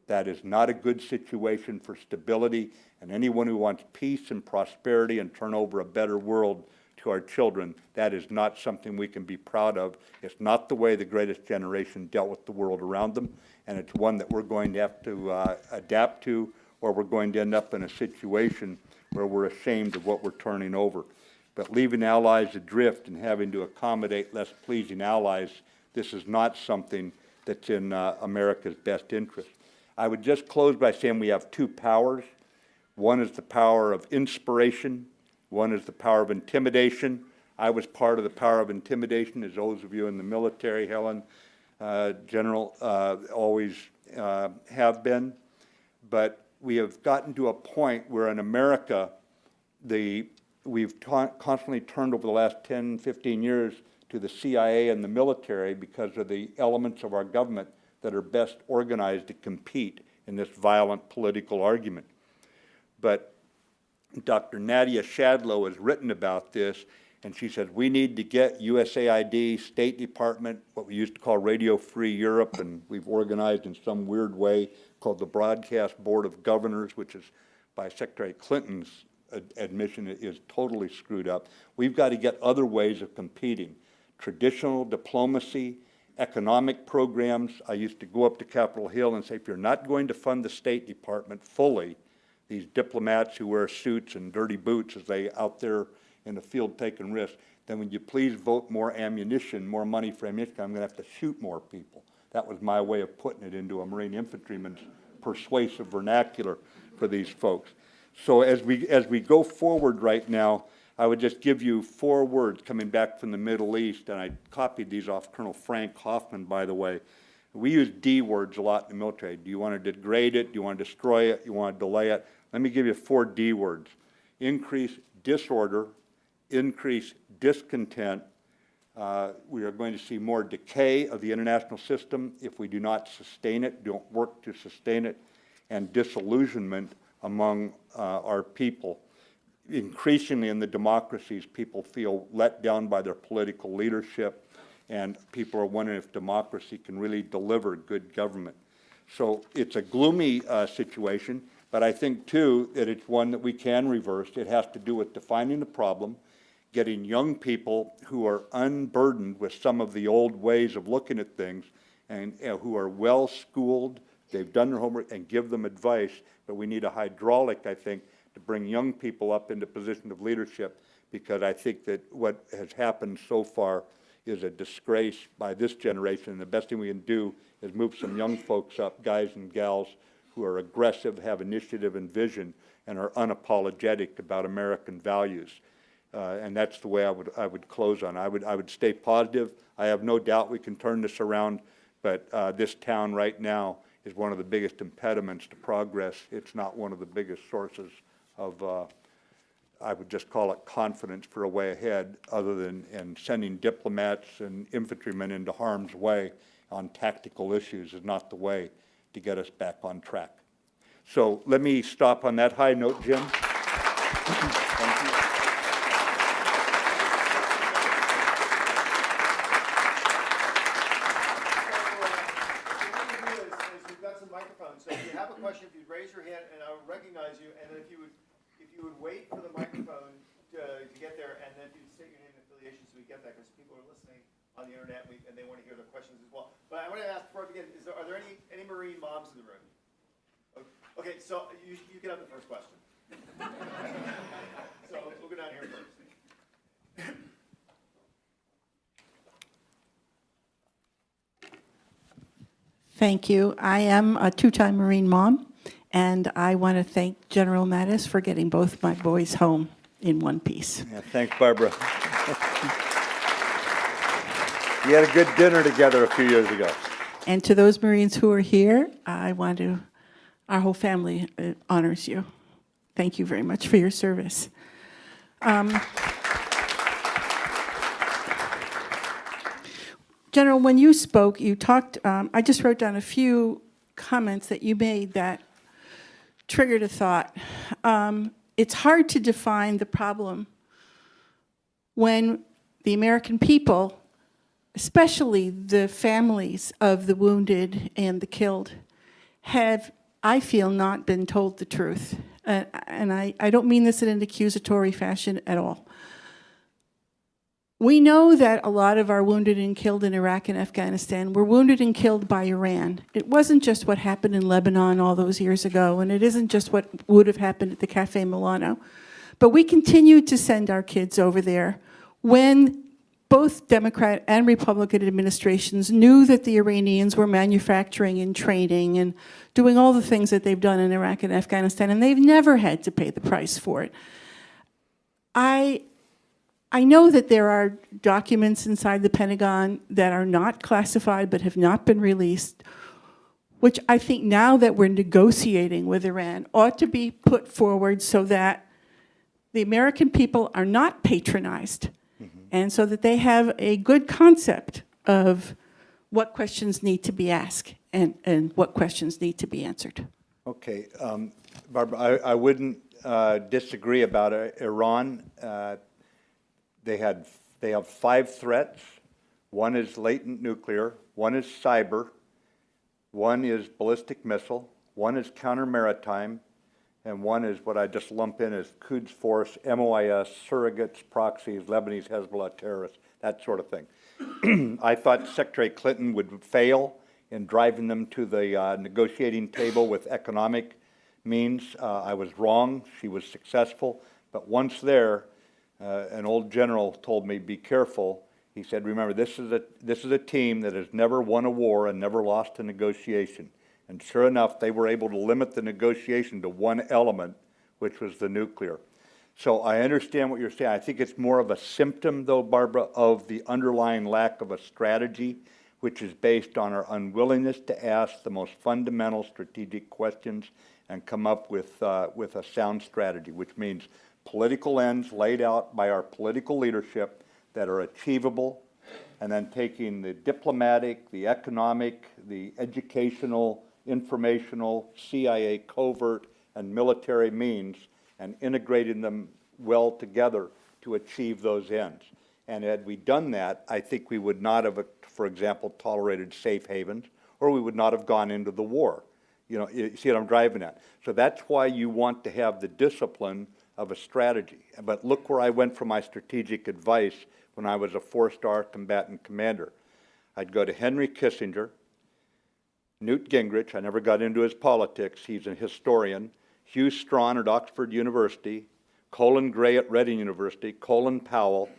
That is not a good situation for stability, and anyone who wants peace and prosperity and turn over a better world to our children, that is not something we can be proud of. It's not the way the greatest generation dealt with the world around them, and it's one that we're going to have to adapt to, or we're going to end up in a situation where we're ashamed of what we're turning over. But leaving allies adrift and having to accommodate less pleasing allies, this is not something that's in America's best interest. I would just close by saying we have 2 powers. One is the power of inspiration. One is the power of intimidation. I was part of the power of intimidation, as those of you in the military, Helen, General, always have been. But we have gotten to a point where in America, we've constantly turned over the last 10, 15 years to the CIA and the military because of the elements of our government that are best organized to compete in this violent political argument. But Dr. Nadia Shadlow has written about this, and she says we need to get USAID, State Department, what we used to call Radio Free Europe, and we've organized in some weird way called the Broadcast Board of Governors, which is by Secretary Clinton's admission is totally screwed up. We've got to get other ways of competing. Traditional diplomacy, economic programs. I used to go up to Capitol Hill and say, if you're not going to fund the State Department fully, these diplomats who wear suits and dirty boots as they out there in the field taking risks, then would you please vote more ammunition, more money for ammunition? I'm going to have to shoot more people. That was my way of putting it into a Marine infantryman's persuasive vernacular for these folks. So as we go forward right now, I would just give you 4 words coming back from the Middle East, and I copied these off Colonel Frank Hoffman, by the way. We use D words a lot in the military. Do you want to degrade it? Do you want to destroy it? Do you want to delay it? Let me give you 4 D words. Increase disorder, increase discontent. We are going to see more decay of the international system if we do not sustain it, don't work to sustain it. and disillusionment among our people. Increasingly in the democracies, people feel let down by their political leadership, and people are wondering if democracy can really deliver good government. So it's a gloomy situation, but I think, too, that it's one that we can reverse. It has to do with defining the problem, getting young people who are unburdened with some of the old ways of looking at things and who are well-schooled, they've done their homework, and give them advice. But we need a hydraulic, I think, to bring young people up into position of leadership, because I think that what has happened so far is a disgrace by this generation, and the best thing we can do is move some young folks up, guys and gals who are aggressive, have initiative and vision, and are unapologetic about American values. And that's the way I would close on. I would stay positive. I have no doubt we can turn this around, but this town right now is one of the biggest impediments to progress. It's not one of the biggest sources of, I would just call it confidence for a way ahead, other than sending diplomats and infantrymen into harm's way on tactical issues is not the way to get us back on track. So let me stop on that high note, Jim. Thank you. We've got some microphones, so if you have a question, if you'd raise your hand and I'll recognize you, and then if you would wait for the microphone to get there, and then if you'd state your name and affiliation so we get that, because people are listening on the internet and they want to hear the questions as well. But I want to ask before I begin, are there any Marine moms in the room? Okay, so you can have the first question. So we'll go down here first. Thank you. I am a two-time Marine mom, and I want to thank General Mattis for getting both my boys home in one piece. Yeah, thanks, Barbara. We had a good dinner together a few years ago. And to those Marines who are here, our whole family honors you. Thank you very much for your service. General, when you spoke, you talked, I just wrote down a few comments that you made that triggered a thought. It's hard to define the problem when the American people, especially the families of the wounded and the killed, have, I feel, not been told the truth. And I don't mean this in an accusatory fashion at all. We know that a lot of our wounded and killed in Iraq and Afghanistan were wounded and killed by Iran. It wasn't just what happened in Lebanon all those years ago, and it isn't just what would have happened at the Cafe Milano. But we continued to send our kids over there when both Democrat and Republican administrations knew that the Iranians were manufacturing and training and doing all the things that they've done in Iraq and Afghanistan, and they've never had to pay the price for it. I know that there are documents inside the Pentagon that are not classified but have not been released, which I think now that we're negotiating with Iran ought to be put forward so that the American people are not patronized, and so that they have a good concept of what questions need to be asked and what questions need to be answered. Okay, Barbara, I wouldn't disagree about Iran. They have 5 threats. One is latent nuclear, one is cyber, one is ballistic missile, one is counter-maritime, and one is what I just lump in as Quds Force, MOIS, surrogates, proxies, Lebanese Hezbollah terrorists, that sort of thing. I thought Secretary Clinton would fail in driving them to the negotiating table with economic means. I was wrong. She was successful. But once there, an old general told me, be careful. He said, remember, this is a team that has never won a war and never lost a negotiation. And sure enough, they were able to limit the negotiation to one element, which was the nuclear. So I understand what you're saying. I think it's more of a symptom, though, Barbara, of the underlying lack of a strategy, which is based on our unwillingness to ask the most fundamental strategic questions and come up with a sound strategy, which means political ends laid out by our political leadership that are achievable, and then taking the diplomatic, the economic, the educational, informational, CIA covert, and military means and integrating them well together to achieve those ends. And had we done that, I think we would not have, for example, tolerated safe havens, or we would not have gone into the war. You know, you see what I'm driving at? So that's why you want to have the discipline of a strategy. But look where I went for my strategic advice when I was a 4-star combatant commander. I'd go to Henry Kissinger, Newt Gingrich, I never got into his politics, he's a historian, Hugh Strawn at Oxford University, Colin Gray at Reading University, Colin Powell,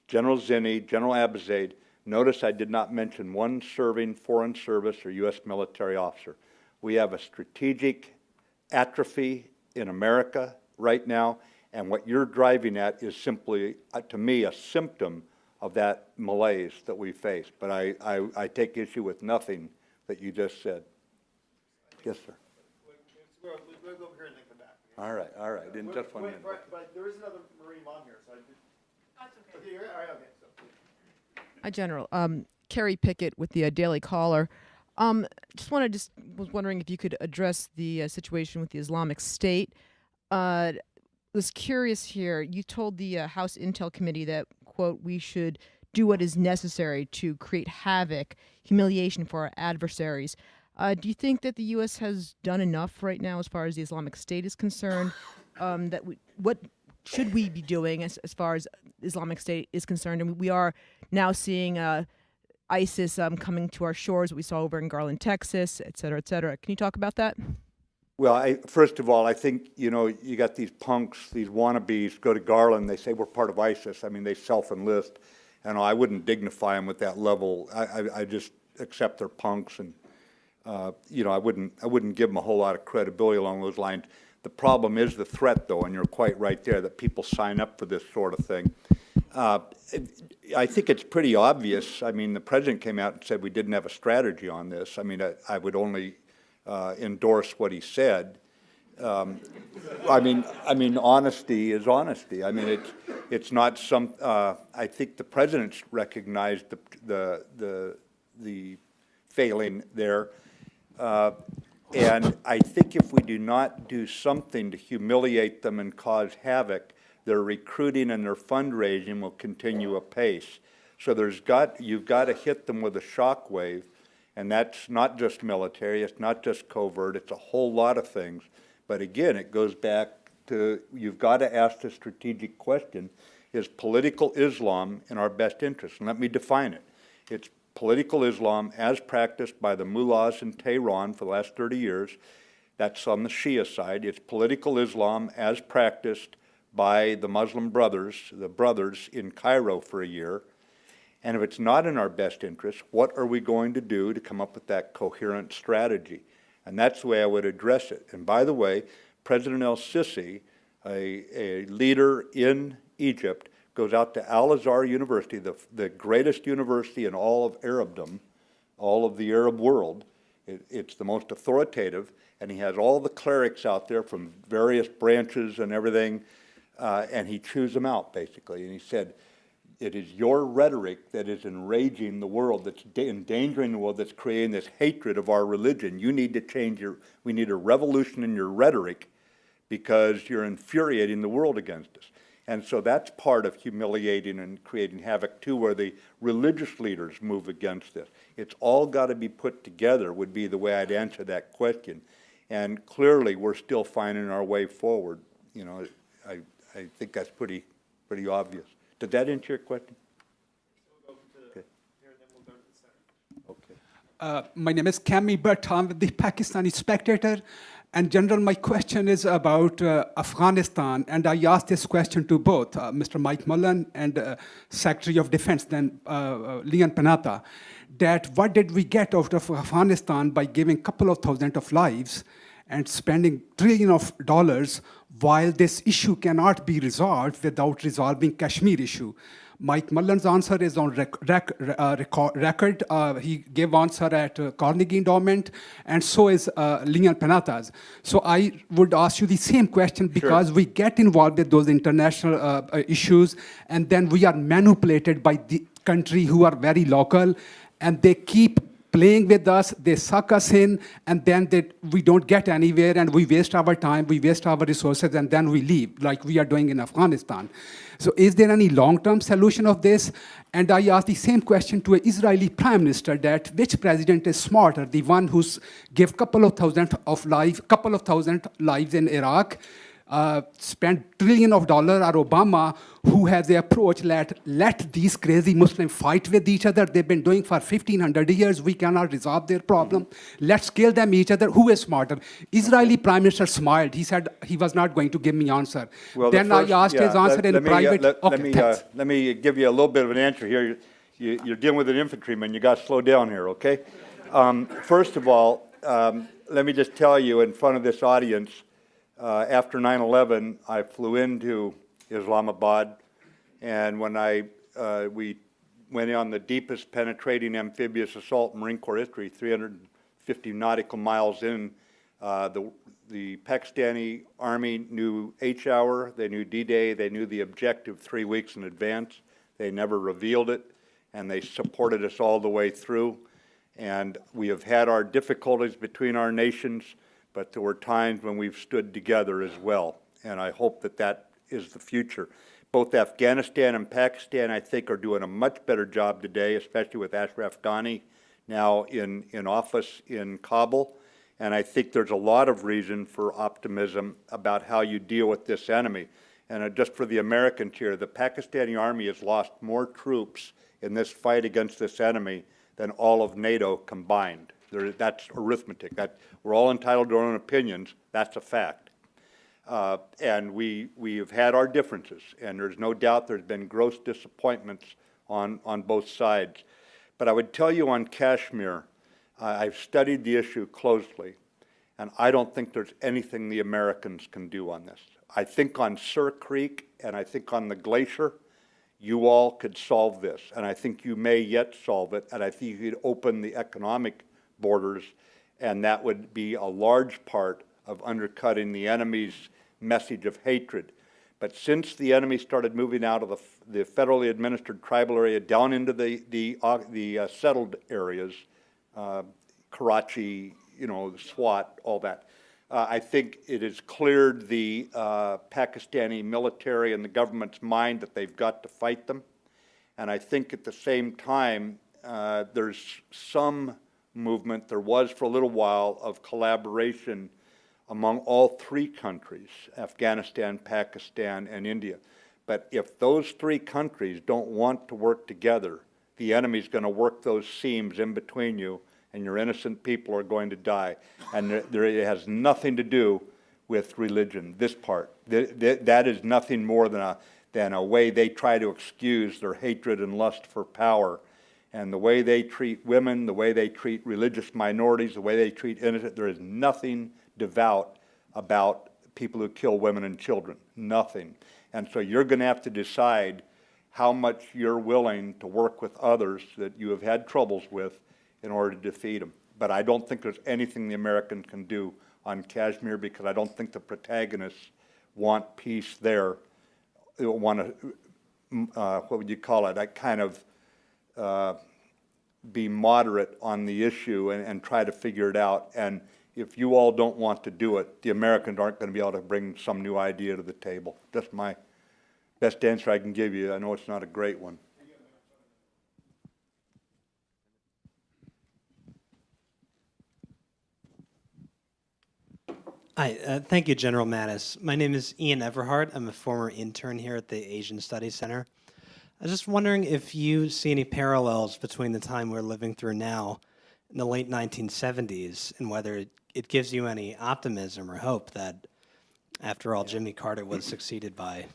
General Zinni, General Abizaid. Notice I did not mention one serving foreign service or U.S. military officer. We have a strategic atrophy in America right now, and what you're driving at is simply, to me, a symptom of that malaise that we face. But I take issue with nothing that you just said. Yes, sir. We'll go over here and then come back. All right, in just 1 minute. But there is another Marine on here, so I did. That's okay. Okay, all right, okay. So. Hi, General. Carrie Pickett with the Daily Caller. Was wondering if you could address the situation with the Islamic State. Was curious here. You told the House Intel Committee that, quote, we should do what is necessary to create havoc, humiliation for our adversaries. Do you think that the U.S. has done enough right now as far as the Islamic State is concerned? What should we be doing as far as Islamic State is concerned? And we are now seeing ISIS coming to our shores, we saw over in Garland, Texas, et cetera, et cetera. Can you talk about that? Well, first of all, I think, you know, you got these punks, these wannabes, go to Garland, they say we're part of ISIS. I mean, they self-enlist. And I wouldn't dignify them with that level. I just accept they're punks, and you know, I wouldn't give them a whole lot of credibility along those lines. The problem is the threat, though, and you're quite right there, that people sign up for this sort of thing. I think it's pretty obvious. I mean, the president came out and said we didn't have a strategy on this. I mean, I would only endorse what he said. I mean, honesty is honesty. I mean, it's not some. I think the president's recognized the failing there, and I think if we do not do something to humiliate them and cause havoc, their recruiting and their fundraising will continue apace. So you've got to hit them with a shockwave, and that's not just military. It's not just covert. It's a whole lot of things. But again, it goes back to, you've got to ask the strategic question, is political Islam in our best interest? And let me define it. It's political Islam as practiced by the mullahs in Tehran for the last 30 years. That's on the Shia side. It's political Islam as practiced by the Muslim brothers, the brothers in Cairo for a year. And if it's not in our best interest, what are we going to do to come up with that coherent strategy? And that's the way I would address it. And by the way, President el-Sisi, a leader in Egypt, goes out to Al-Azhar University, the greatest university in all of Arabdom, all of the Arab world. It's the most authoritative, and he has all the clerics out there from various branches and everything, and he chews them out, basically. And he said, it is your rhetoric that is enraging the world, that's endangering the world, that's creating this hatred of our religion. You need to change we need a revolution in your rhetoric because you're infuriating the world against us. And so that's part of humiliating and creating havoc too, where the religious leaders move against this. It's all got to be put together would be the way I'd answer that question. And clearly we're still finding our way forward. You know, I think that's pretty obvious. Did that answer your question? We'll go to here, and then we'll go to the center. Okay. My name is Cami Bhatt. I'm with the Pakistani Spectator. And General, my question is about Afghanistan. And I asked this question to both Mr. Mike Mullen and Secretary of Defense, then Leon Panetta, that what did we get out of Afghanistan by giving a couple of thousand of lives and spending $trillions of dollars while this issue cannot be resolved without resolving Kashmir issue? Mike Mullen's answer is on record. He gave answer at Carnegie Endowment, and so is Leon Panetta's. So I would ask you the same question because we get involved with those international issues, and then we are manipulated by the country who are very local, and they keep playing with us, they suck us in, and then we don't get anywhere, and we waste our time, we waste our resources, and then we leave, like we are doing in Afghanistan. So is there any long-term solution of this? And I asked the same question to an Israeli prime minister, that which president is smarter, the one who's give couple of thousand lives in Iraq, spent $trillions, or Obama, who has the approach, let these crazy Muslims fight with each other. They've been doing for 1,500 years. We cannot resolve their problem. Let's kill them each other. Who is smarter? Israeli prime minister smiled. He said he was not going to give me answer. Well, then I asked his answer in private. Let me give you a little bit of an answer here. You're dealing with an infantryman. You got to slow down here, okay? First of all, let me just tell you in front of this audience, after 9/11, I flew into Islamabad, and when we went on the deepest penetrating amphibious assault in Marine Corps history, 350 nautical miles in, the Pakistani Army knew H-hour, they knew D-Day, they knew the objective 3 weeks in advance. They never revealed it, and they supported us all the way through. And we have had our difficulties between our nations, but there were times when we've stood together as well, and I hope that that is the future. Both Afghanistan and Pakistan, I think, are doing a much better job today, especially with Ashraf Ghani now in office in Kabul, and I think there's a lot of reason for optimism about how you deal with this enemy. And just for the Americans here, the Pakistani Army has lost more troops in this fight against this enemy than all of NATO combined. That's arithmetic. We're all entitled to our own opinions. That's a fact. And we have had our differences, and there's no doubt there's been gross disappointments on both sides. But I would tell you on Kashmir, I've studied the issue closely, and I don't think there's anything the Americans can do on this. I think on Sur Creek and I think on the glacier, you all could solve this, and I think you may yet solve it, and I think you could open the economic borders, and that would be a large part of undercutting the enemy's message of hatred. But since the enemy started moving out of the federally administered tribal area down into the settled areas, Karachi, Swat, all that, I think it has cleared the Pakistani military and the government's mind that they've got to fight them. And I think at the same time, there's some movement, there was for a little while, of collaboration among all three countries, Afghanistan, Pakistan, and India. But if those three countries don't want to work together, the enemy's going to work those seams in between you, and your innocent people are going to die. And it has nothing to do with religion, this part. That is nothing more than a way they try to excuse their hatred and lust for power. And the way they treat women, the way they treat religious minorities, the way they treat innocent, there is nothing devout about people who kill women and children, nothing. And so you're going to have to decide how much you're willing to work with others that you have had troubles with in order to defeat them. But I don't think there's anything the Americans can do on Kashmir, because I don't think the protagonists want peace there. They want to, what would you call it, that kind of be moderate on the issue and try to figure it out. And if you all don't want to do it, the Americans aren't going to be able to bring some new idea to the table. That's my best answer I can give you. I know it's not a great one. Hi, thank you, General Mattis. My name is Ian Everhart. I'm a former intern here at the Asian Studies Center. I was just wondering if you see any parallels between the time we're living through now in the late 1970s, and whether it gives you any optimism or hope that, after all, Jimmy Carter was succeeded by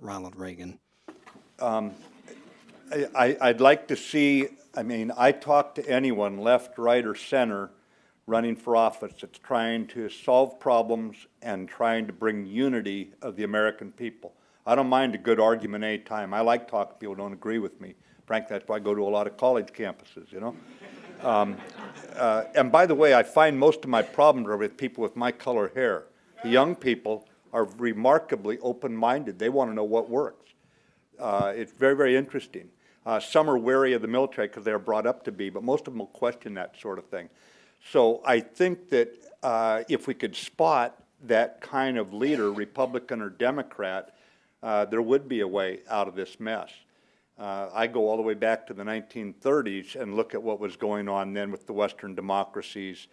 Ronald Reagan. I'd like to see, I talk to anyone, left, right, or center, running for office that's trying to solve problems and trying to bring unity of the American people. I don't mind a good argument any time. I like talking to people who don't agree with me. Frankly, that's why I go to a lot of college campuses, and by the way, I find most of my problems are with people with my color hair. The young people are remarkably open-minded. They want to know what works. It's very, very interesting. Some are wary of the military because they're brought up to be, but most of them will question that sort of thing. So I think that if we could spot that kind of leader, Republican or Democrat, there would be a way out of this mess. I go all the way back to the 1930s and look at what was going on then with the Western democracies,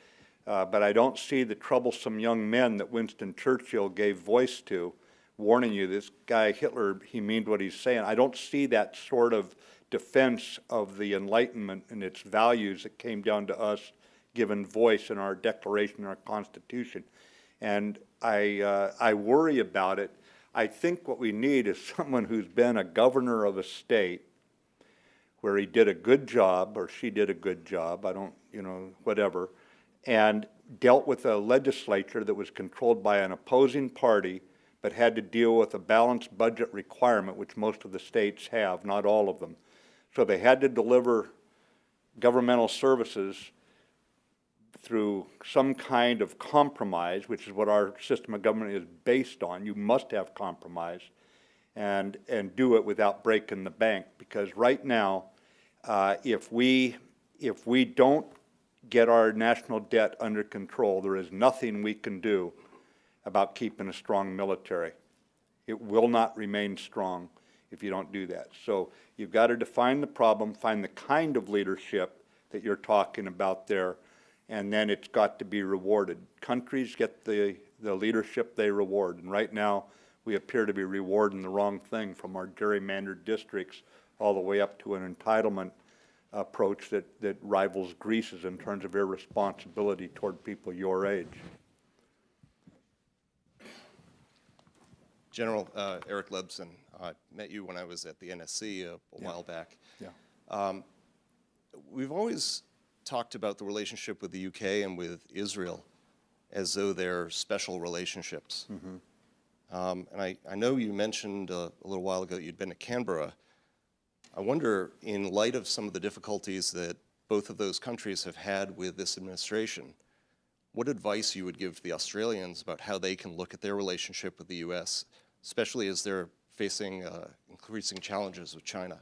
but I don't see the troublesome young men that Winston Churchill gave voice to, warning you, this guy Hitler, he means what he's saying. I don't see that sort of defense of the Enlightenment and its values that came down to us, given voice in our Declaration and our Constitution. And I worry about it. I think what we need is someone who's been a governor of a state where he did a good job, or she did a good job, I don't, whatever, and dealt with a legislature that was controlled by an opposing party, but had to deal with a balanced budget requirement, which most of the states have, not all of them. So they had to deliver governmental services through some kind of compromise, which is what our system of government is based on. You must have compromise and do it without breaking the bank. Because right now, if we don't get our national debt under control, there is nothing we can do about keeping a strong military. It will not remain strong if you don't do that. So you've got to define the problem, find the kind of leadership that you're talking about there, and then it's got to be rewarded. Countries get the leadership they reward, and right now we appear to be rewarding the wrong thing, from our gerrymandered districts all the way up to an entitlement approach that rivals Greece's in terms of irresponsibility toward people your age. General Eric Lebson, I met you when I was at the NSC a while back. Yeah. We've always talked about the relationship with the UK and with Israel as though they're special relationships. Mm-hmm. And I know you mentioned a little while ago that you'd been to Canberra. I wonder, in light of some of the difficulties that both of those countries have had with this administration, what advice you would give to the Australians about how they can look at their relationship with the US, especially as they're facing increasing challenges with China?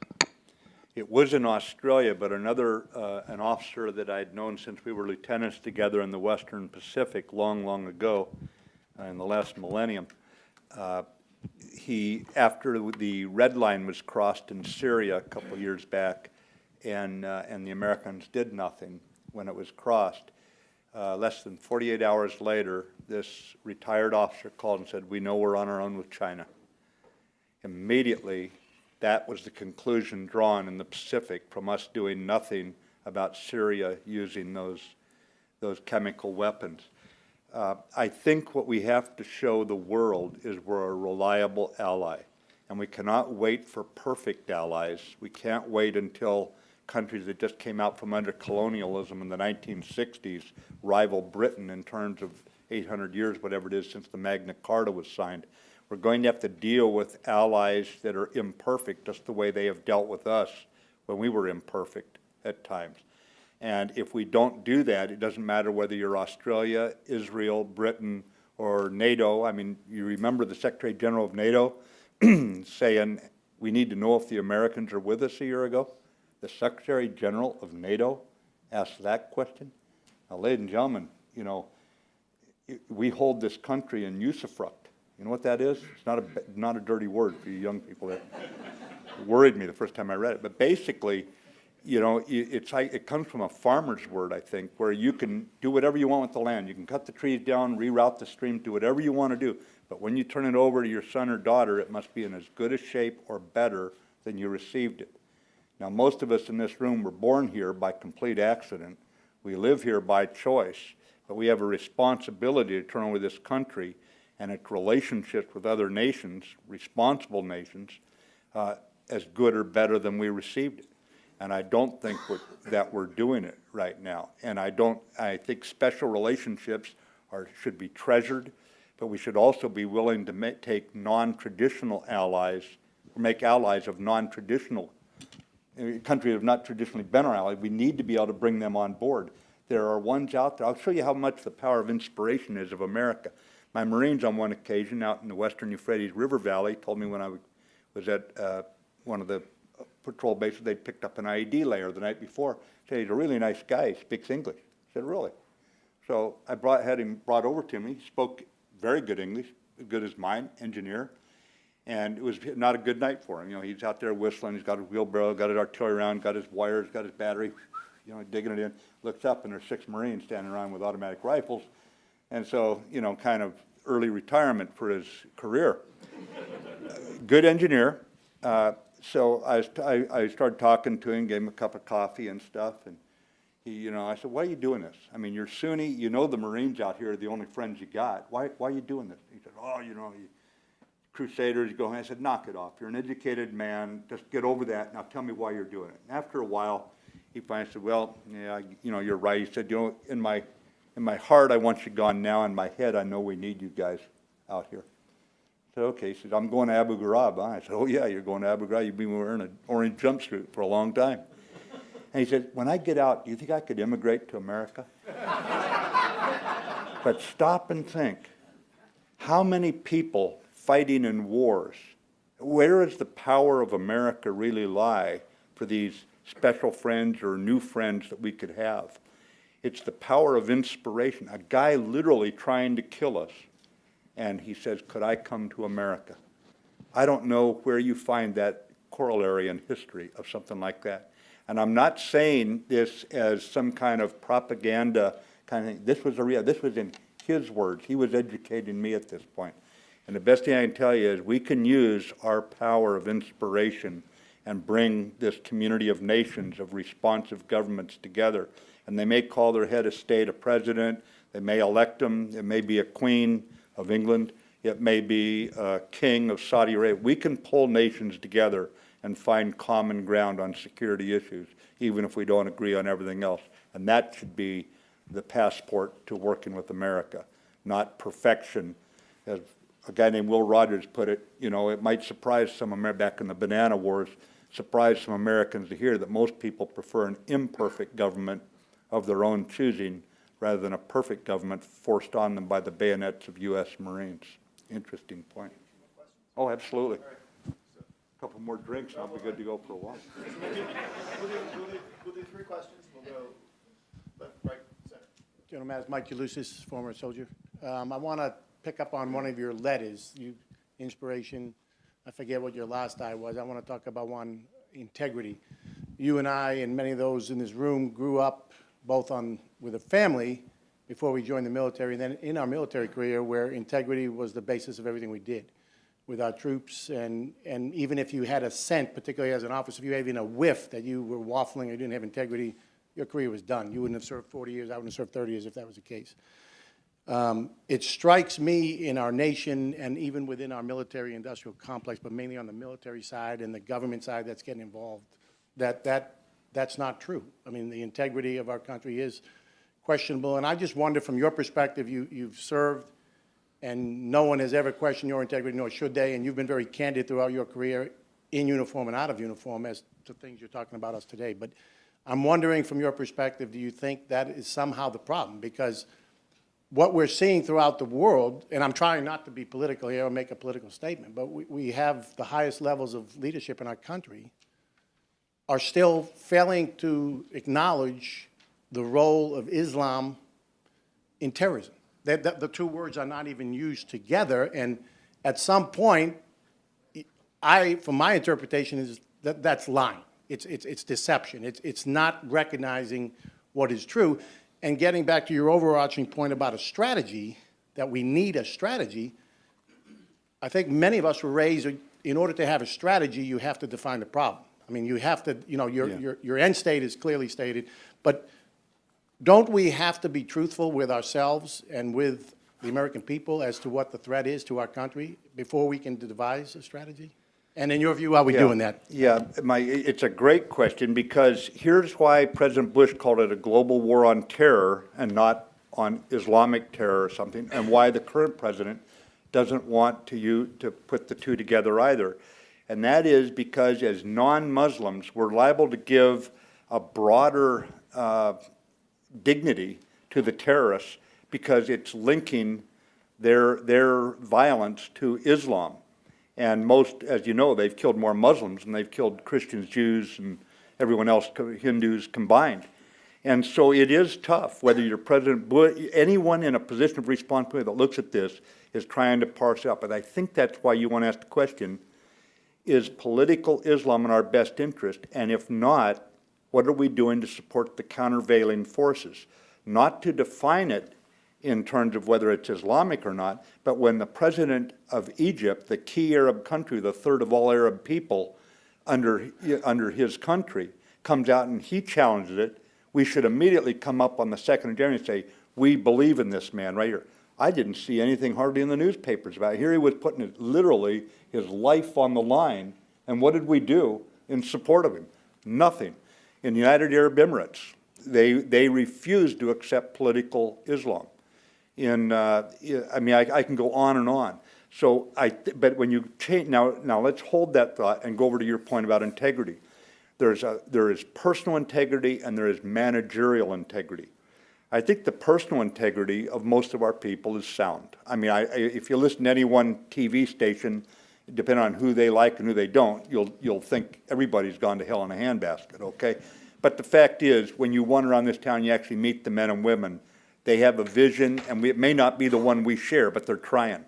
It was in Australia, but an officer that I'd known since we were lieutenants together in the Western Pacific long, long ago, in the last millennium, after the red line was crossed in Syria a couple of years back, and the Americans did nothing when it was crossed, less than 48 hours later, this retired officer called and said, "We know we're on our own with China." Immediately, that was the conclusion drawn in the Pacific from us doing nothing about Syria using those chemical weapons. I think what we have to show the world is we're a reliable ally, and we cannot wait for perfect allies. We can't wait until countries that just came out from under colonialism in the 1960s rival Britain in terms of 800 years, whatever it is, since the Magna Carta was signed. We're going to have to deal with allies that are imperfect, just the way they have dealt with us when we were imperfect at times. And if we don't do that, it doesn't matter whether you're Australia, Israel, Britain, or NATO. I mean, you remember the Secretary General of NATO saying, "We need to know if the Americans are with us" a year ago? The Secretary General of NATO asked that question? Now, ladies and gentlemen, we hold this country in usufruct. You know what that is? It's not a dirty word for you young people. It worried me the first time I read it. But basically, it comes from a farmer's word, I think, where you can do whatever you want with the land. You can cut the trees down, reroute the stream, do whatever you want to do. But when you turn it over to your son or daughter, it must be in as good a shape or better than you received it. Now, most of us in this room were born here by complete accident. We live here by choice, but we have a responsibility to turn over this country and its relationships with other nations, responsible nations, as good or better than we received it. And I don't think that we're doing it right now. And I think special relationships should be treasured, but we should also be willing to take non-traditional allies, or make allies of non-traditional countries that have not traditionally been our allies. We need to be able to bring them on board. There are ones out there. I'll show you how much the power of inspiration is of America. My Marines on one occasion out in the western Euphrates River Valley told me when I was at one of the patrol bases, they picked up an IED layer the night before. Said, he's a really nice guy, he speaks English. I said, really? So I had him brought over to me. He spoke very good English, as good as mine, engineer. And it was not a good night for him. You know, he's out there whistling, he's got his wheelbarrow, got his artillery round, got his wires, got his battery, you know, digging it in, looks up and there's 6 Marines standing around with automatic rifles. And so, you know, kind of early retirement for his career. Good engineer. So I started talking to him, gave him a cup of coffee and stuff, and he, you know, I said, why are you doing this? I mean, you're Sunni, you know the Marines out here are the only friends you got. Why are you doing this? He said, oh, you know, Crusaders, you go, and I said, knock it off. You're an educated man, just get over that, now tell me why you're doing it. And after a while, he finally said, well, yeah, you know, you're right. He said, you know, in my heart, I want you gone now. In my head, I know we need you guys out here. I said, okay. He said, I'm going to Abu Ghraib. Huh? I said, oh, yeah, you're going to Abu Ghraib. You've been wearing an orange jumpsuit for a long time. And he said, when I get out, do you think I could immigrate to America? But stop and think. How many people fighting in wars, where does the power of America really lie for these special friends or new friends that we could have? It's the power of inspiration. A guy literally trying to kill us, and he says, could I come to America? I don't know where you find that corollary in history of something like that. And I'm not saying this as some kind of propaganda kind of thing. This was in his words. He was educating me at this point. And the best thing I can tell you is we can use our power of inspiration and bring this community of nations, of responsive governments together. And they may call their head of state a president, they may elect him, it may be a queen of England, it may be a king of Saudi Arabia. We can pull nations together and find common ground on security issues, even if we don't agree on everything else. And that should be the passport to working with America, not perfection. As a guy named Will Rogers put it, you know, it might surprise some back in the banana wars, surprise some Americans to hear that most people prefer an imperfect government of their own choosing rather than a perfect government forced on them by the bayonets of U.S. Marines. Interesting point. Oh, absolutely. A couple more drinks and I'll be good to go for a while. We'll do 3 questions. We'll go left, right, center. General Mattis, Mike Ulysses, former soldier. I want to pick up on one of your letters, inspiration. I forget what your last I was. I want to talk about one, integrity. You and I and many of those in this room grew up both with a family before we joined the military, and then in our military career where integrity was the basis of everything we did with our troops. And even if you had a scent, particularly as an officer, if you had even a whiff that you were waffling or you didn't have integrity, your career was done. You wouldn't have served 40 years. I wouldn't have served 30 years if that was the case. It strikes me in our nation and even within our military-industrial complex, but mainly on the military side and the government side that's getting involved, that's not true. I mean, the integrity of our country is questionable. And I just wonder, from your perspective, you've served and no one has ever questioned your integrity, nor should they, and you've been very candid throughout your career in uniform and out of uniform as to things you're talking about us today. But I'm wondering, from your perspective, do you think that is somehow the problem? Because what we're seeing throughout the world, and I'm trying not to be political here or make a political statement, but we have the highest levels of leadership in our country are still failing to acknowledge the role of Islam in terrorism. The 2 words are not even used together, and at some point, from my interpretation, is that's lying. It's deception. It's not recognizing what is true. And getting back to your overarching point about a strategy, that we need a strategy, I think many of us were raised, in order to have a strategy, you have to define the problem. I mean, you have to, you know, your end state is clearly stated, but don't we have to be truthful with ourselves and with the American people as to what the threat is to our country before we can devise a strategy? And in your view, how are we doing that? Yeah, it's a great question, because here's why President Bush called it a global war on terror and not on Islamic terror or something, and why the current president doesn't want to put the 2 together either. And that is because as non-Muslims, we're liable to give a broader dignity to the terrorists because it's linking their violence to Islam. And most, as you know, they've killed more Muslims than they've killed Christians, Jews, and everyone else, Hindus combined. And so it is tough, whether you're President Bush, anyone in a position of responsibility that looks at this is trying to parse out. But I think that's why you want to ask the question, is political Islam in our best interest? And if not, what are we doing to support the countervailing forces? Not to define it in terms of whether it's Islamic or not, but when the president of Egypt, the key Arab country, the third of all Arab people under his country, comes out and he challenges it, we should immediately come up on the 2nd of January and say, we believe in this man right here. I didn't see anything hardly in the newspapers about it. Here he was putting literally his life on the line, and what did we do in support of him? Nothing. In the United Arab Emirates, they refused to accept political Islam. I can go on and on. So but when you change, now let's hold that thought and go over to your point about integrity. There is personal integrity and there is managerial integrity. I think the personal integrity of most of our people is sound. I mean, if you listen to any one TV station, depending on who they like and who they don't, you'll think everybody's gone to hell in a handbasket, okay? But the fact is, when you wander around this town, you actually meet the men and women. They have a vision, and it may not be the one we share, but they're trying.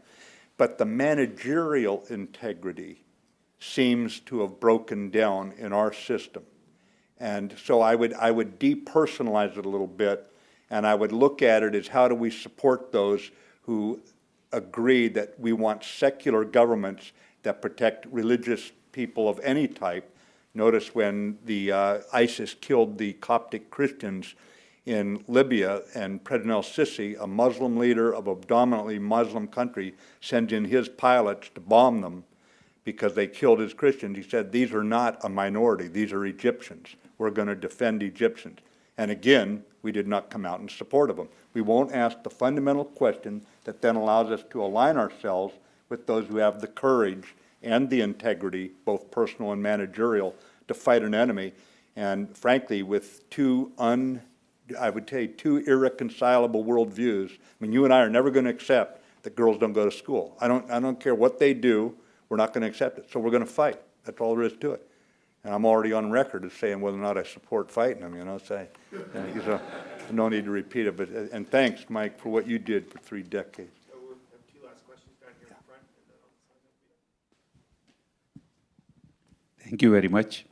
But the managerial integrity seems to have broken down in our system. And so I would depersonalize it a little bit, and I would look at it as how do we support those who agree that we want secular governments that protect religious people of any type. Notice when the ISIS killed the Coptic Christians in Libya, and President el-Sisi, a Muslim leader of a dominantly Muslim country, sends in his pilots to bomb them because they killed his Christians. He said, these are not a minority, these are Egyptians. We're going to defend Egyptians. And again, we did not come out in support of them. We won't ask the fundamental question that then allows us to align ourselves with those who have the courage and the integrity, both personal and managerial, to fight an enemy. And frankly, with two irreconcilable worldviews. I mean, you and I are never going to accept that girls don't go to school. I don't care what they do, we're not going to accept it. So we're going to fight. That's all there is to it. And I'm already on record as saying whether or not I support fighting them, so no need to repeat it. But and thanks, Mike, for what you did for 3 decades. So we'll have 2 last questions down here in front. Thank you very much.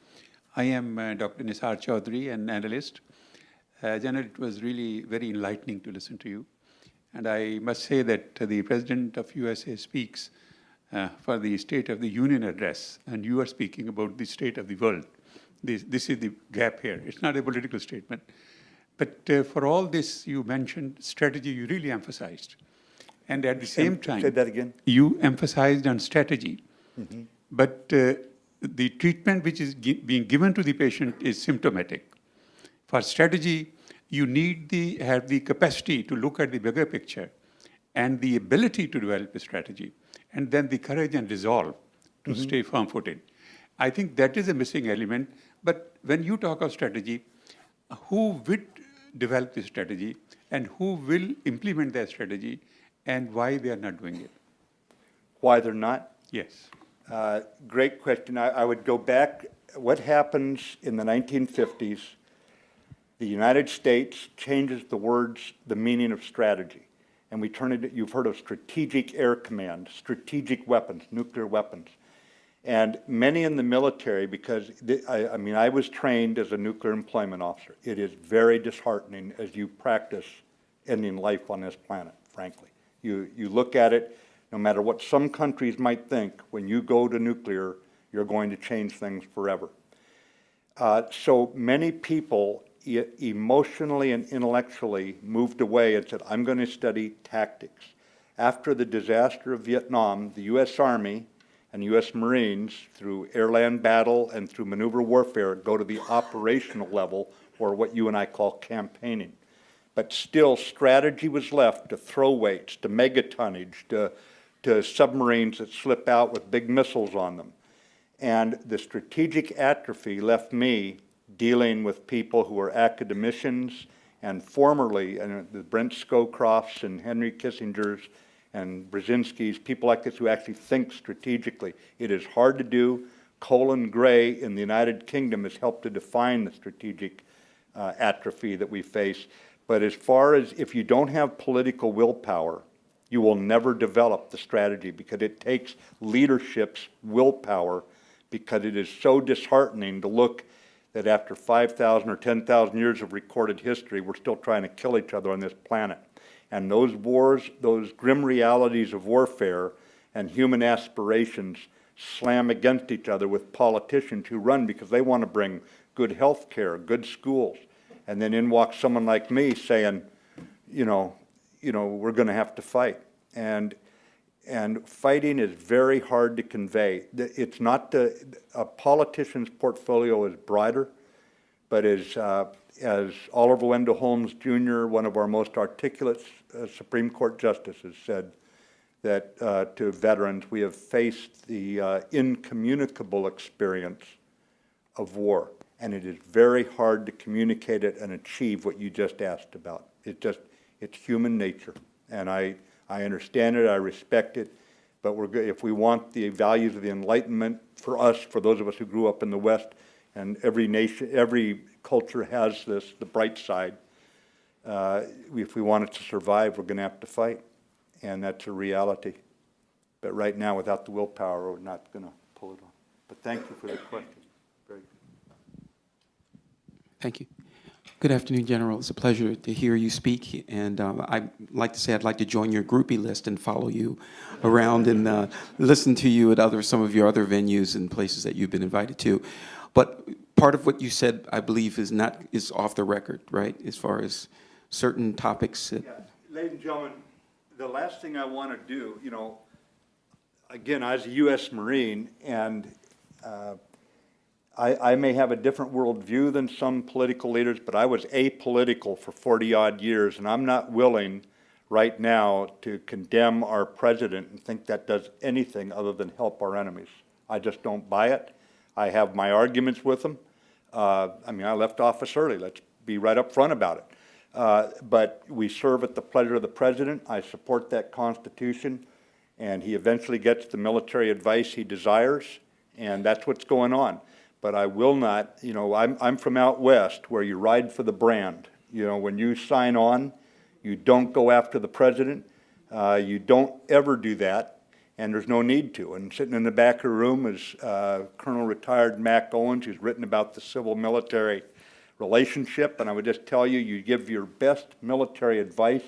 I am Dr. Nisar Chaudhary, an analyst. General, it was really very enlightening to listen to you. And I must say that the President of USA speaks for the State of the Union address, and you are speaking about the state of the world. This is the gap here. It's not a political statement. But for all this, you mentioned strategy, you really emphasized. And at the same time, say that again. You emphasized on strategy. Mm-hmm. But the treatment which is being given to the patient is symptomatic. For strategy, you need have the capacity to look at the bigger picture and the ability to develop a strategy, and then the courage and resolve to stay firm-footed. I think that is a missing element. But when you talk of strategy, who would develop the strategy and who will implement that strategy and why they are not doing it? Why they're not? Yes. Great question. I would go back. What happens in the 1950s? The United States changes the meaning of strategy. And we turn it, you've heard of strategic air command, strategic weapons, nuclear weapons. And many in the military, because I was trained as a nuclear employment officer. It is very disheartening as you practice ending life on this planet, frankly. You look at it, no matter what some countries might think, when you go to nuclear, you're going to change things forever. So many people emotionally and intellectually moved away and said, I'm going to study tactics. After the disaster of Vietnam, the U.S. Army and U.S. Marines, through air-land battle and through maneuver warfare, go to the operational level, or what you and I call campaigning. But still, strategy was left to throw weights, to megatonnage, to submarines that slip out with big missiles on them. And the strategic atrophy left me dealing with people who are academicians and formerly, the Brent Scowcrofts and Henry Kissingers and Brzezinski's, people like this who actually think strategically. It is hard to do. Colin Gray in the United Kingdom has helped to define the strategic atrophy that we face. But as far as if you don't have political willpower, you will never develop the strategy, because it takes leadership's willpower, because it is so disheartening to look that after 5,000 or 10,000 years of recorded history, we're still trying to kill each other on this planet. And those wars, those grim realities of warfare and human aspirations slam against each other with politicians who run because they want to bring good health care, good schools. And then in walks someone like me saying, we're going to have to fight. And fighting is very hard to convey. It's not a politician's portfolio is brighter, but as Oliver Wendell Holmes Jr., one of our most articulate Supreme Court justices, said that to veterans, we have faced the incommunicable experience of war, and it is very hard to communicate it and achieve what you just asked about. It's human nature, and I understand it, I respect it, but if we want the values of the Enlightenment for us, for those of us who grew up in the West, and every nation, every culture has this, the bright side. If we want it to survive, we're going to have to fight, and that's a reality. But right now, without the willpower, we're not going to pull it off. But thank you for the question. Very good. Thank you. Good afternoon, General. It's a pleasure to hear you speak, and I'd like to say I'd like to join your groupie list and follow you around and listen to you at some of your other venues and places that you've been invited to. But part of what you said, I believe, is off the record, right? As far as certain topics. Yeah, ladies and gentlemen, the last thing I want to do, again, I was a U.S. Marine, and I may have a different worldview than some political leaders, but I was apolitical for 40-odd years, and I'm not willing right now to condemn our president and think that does anything other than help our enemies. I just don't buy it. I have my arguments with him. I left office early. Let's be right up front about it. But we serve at the pleasure of the president. I support that Constitution, and he eventually gets the military advice he desires, and that's what's going on. But I will not, I'm from out west where you ride for the brand. When you sign on, you don't go after the president. You don't ever do that, and there's no need to. And sitting in the back of the room is Colonel retired Mac Owens, who's written about the civil-military relationship, and I would just tell you, you give your best military advice.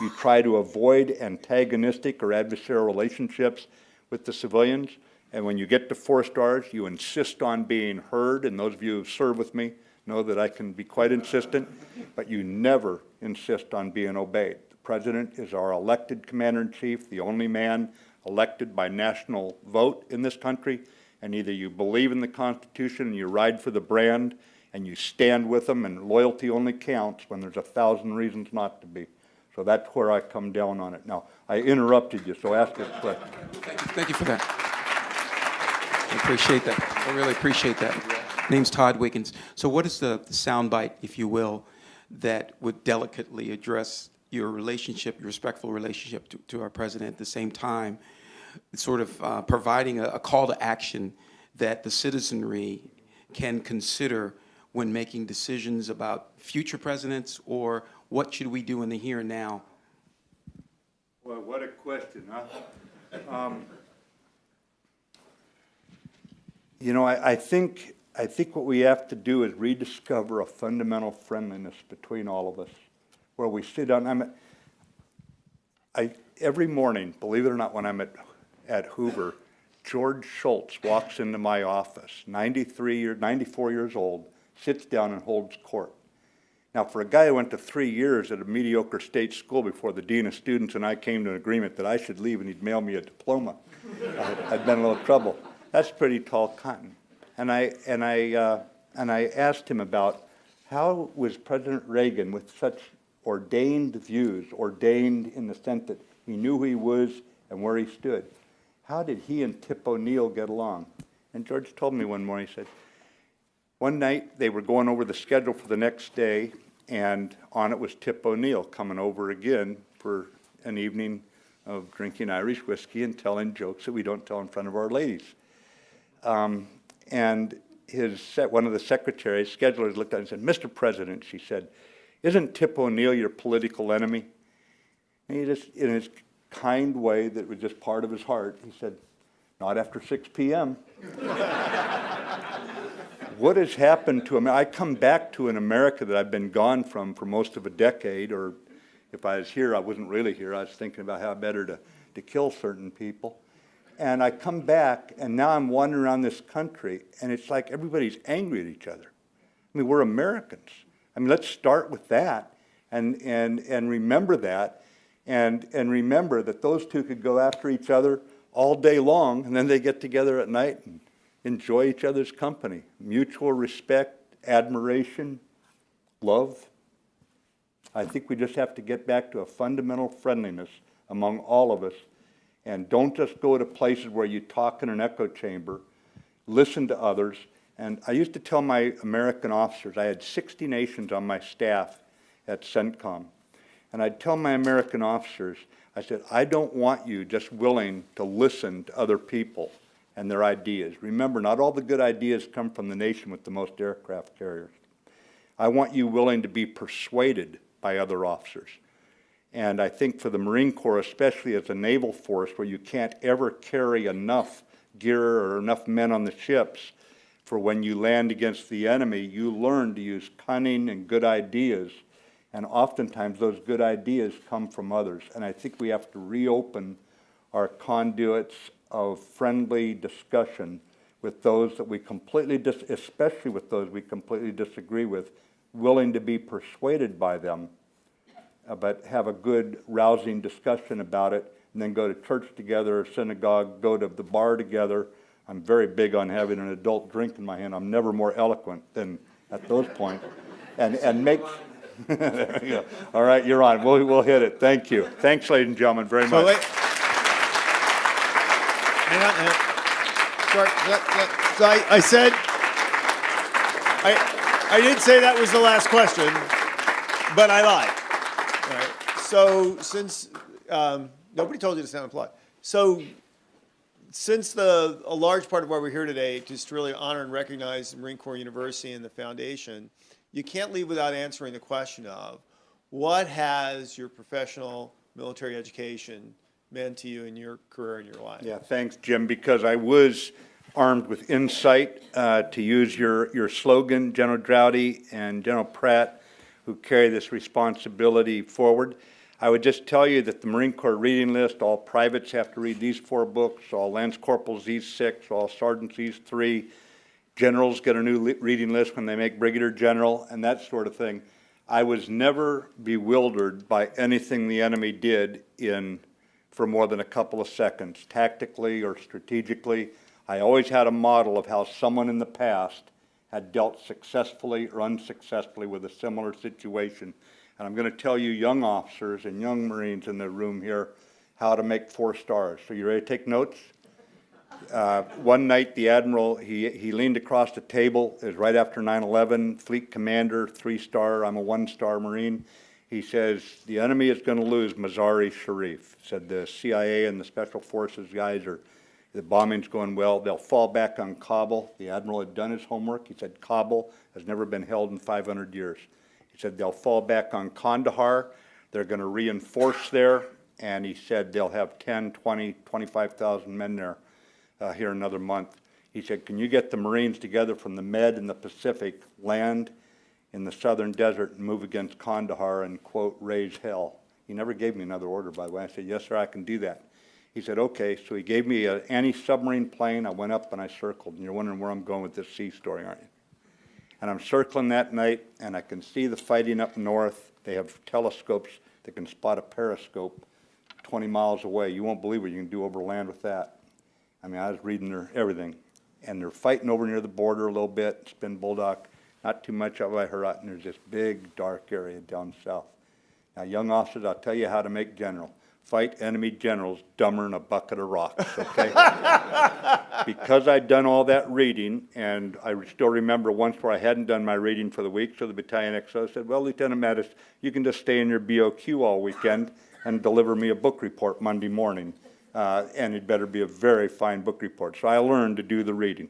You try to avoid antagonistic or adversarial relationships with the civilians. And when you get to 4 stars, you insist on being heard, and those of you who serve with me know that I can be quite insistent, but you never insist on being obeyed. The president is our elected commander-in-chief, the only man elected by national vote in this country, and either you believe in the Constitution and you ride for the brand and you stand with them, and loyalty only counts when there's 1,000 reasons not to be. So that's where I come down on it. Now, I interrupted you, so ask your question. Thank you for that. I appreciate that. I really appreciate that. Name's Todd Wiggins. So what is the soundbite, if you will, that would delicately address your relationship, your respectful relationship to our president, at the same time sort of providing a call to action that the citizenry can consider when making decisions about future presidents, or what should we do in the here and now? Well, what a question, huh? I think what we have to do is rediscover a fundamental friendliness between all of us, where we sit down. Every morning, believe it or not, when I'm at Hoover, George Shultz walks into my office, 94 years old, sits down and holds court. Now, for a guy who went to 3 years at a mediocre state school before the dean of students and I came to an agreement that I should leave and he'd mail me a diploma, I'd been in a little trouble. That's pretty tall cotton. And I asked him about how was President Reagan, with such ordained views, ordained in the sense that he knew who he was and where he stood, how did he and Tip O'Neill get along? And George told me one morning, he said, one night they were going over the schedule for the next day, and on it was Tip O'Neill coming over again for an evening of drinking Irish whiskey and telling jokes that we don't tell in front of our ladies. And one of the secretaries, schedulers, looked at it and said, "Mr. President," she said, "isn't Tip O'Neill your political enemy?" And he just, in his kind way that was just part of his heart, he said, "Not after 6 p.m. What has happened to America? I come back to an America that I've been gone from for most of a decade, or if I was here, I wasn't really here. I was thinking about how better to kill certain people. And I come back, and now I'm wandering around this country, and it's like everybody's angry at each other. I mean, we're Americans. I mean, let's start with that and remember that, and remember that those two could go after each other all day long, and then they get together at night and enjoy each other's company. Mutual respect, admiration, love. I think we just have to get back to a fundamental friendliness among all of us, and don't just go to places where you talk in an echo chamber. Listen to others. And I used to tell my American officers, I had 60 nations on my staff at CENTCOM, and I'd tell my American officers, I said, I don't want you just willing to listen to other people and their ideas. Remember, not all the good ideas come from the nation with the most aircraft carriers. I want you willing to be persuaded by other officers. And I think for the Marine Corps, especially as a naval force where you can't ever carry enough gear or enough men on the ships, for when you land against the enemy, you learn to use cunning and good ideas. And oftentimes those good ideas come from others. And I think we have to reopen our conduits of friendly discussion with those that we completely, especially with those we completely disagree with, willing to be persuaded by them, but have a good, rousing discussion about it, and then go to church together or synagogue, go to the bar together. I'm very big on having an adult drink in my hand. I'm never more eloquent than at those points. And make... There you go. All right, you're on. We'll hit it. Thank you. Thanks, ladies and gentlemen, very much. So I said, I did say that was the last question, but I lied. All right. So since nobody told you to sound applaud, so since a large part of why we're here today, just to really honor and recognize the Marine Corps University and the foundation, you can't leave without answering the question of what has your professional military education meant to you in your career and your life? Yeah, thanks, Jim, because I was armed with insight, to use your slogan, General Droughty and General Pratt, who carry this responsibility forward. I would just tell you that the Marine Corps reading list, all privates have to read these 4 books, all Lance Corporals these 6, all Sergeants these 3, generals get a new reading list when they make Brigadier General, and that sort of thing. I was never bewildered by anything the enemy did for more than a couple of seconds, tactically or strategically. I always had a model of how someone in the past had dealt successfully or unsuccessfully with a similar situation. And I'm going to tell you young officers and young Marines in the room here how to make 4 stars. So you ready to take notes? One night the Admiral, he leaned across the table. It was right after 9/11, Fleet Commander, 3-star, I'm a 1-star Marine. He says, the enemy is going to lose Mazar-i-Sharif. Said the CIA and the Special Forces guys the bombing's going well. They'll fall back on Kabul. The Admiral had done his homework. He said Kabul has never been held in 500 years. He said they'll fall back on Kandahar. They're going to reinforce there. And he said they'll have 10, 20, 25,000 men there here another month. He said, can you get the Marines together from the Med and the Pacific, land in the southern desert and move against Kandahar and, quote, raise hell? He never gave me another order, by the way. I said, yes, sir, I can do that. He said, okay. So he gave me an anti-submarine plane. I went up and I circled. And you're wondering where I'm going with this sea story, aren't you? And I'm circling that night, and I can see the fighting up north. They have telescopes that can spot a periscope 20 miles away. You won't believe what you can do over land with that. I mean, I was reading their everything. And they're fighting over near the border a little bit, Spin Bulldog. Not too much of I heard, and there's this big, dark area down south. Now, young officers, I'll tell you how to make general. fight enemy generals dumber than a bucket of rocks, okay? Because I'd done all that reading, and I still remember once where I hadn't done my reading for the week, so the battalion XO said, well, Lieutenant Mattis, you can just stay in your BOQ all weekend and deliver me a book report Monday morning. And it better be a very fine book report. So I learned to do the reading.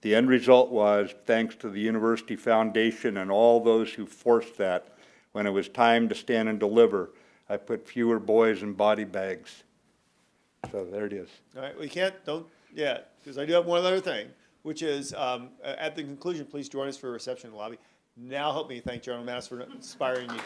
The end result was, thanks to the University Foundation and all those who forced that, when it was time to stand and deliver, I put fewer boys in body bags. So there it is. All right, we don't yet, because I do have one other thing, which is, at the conclusion, please join us for a reception in the lobby. Now help me thank General Mattis for inspiring me.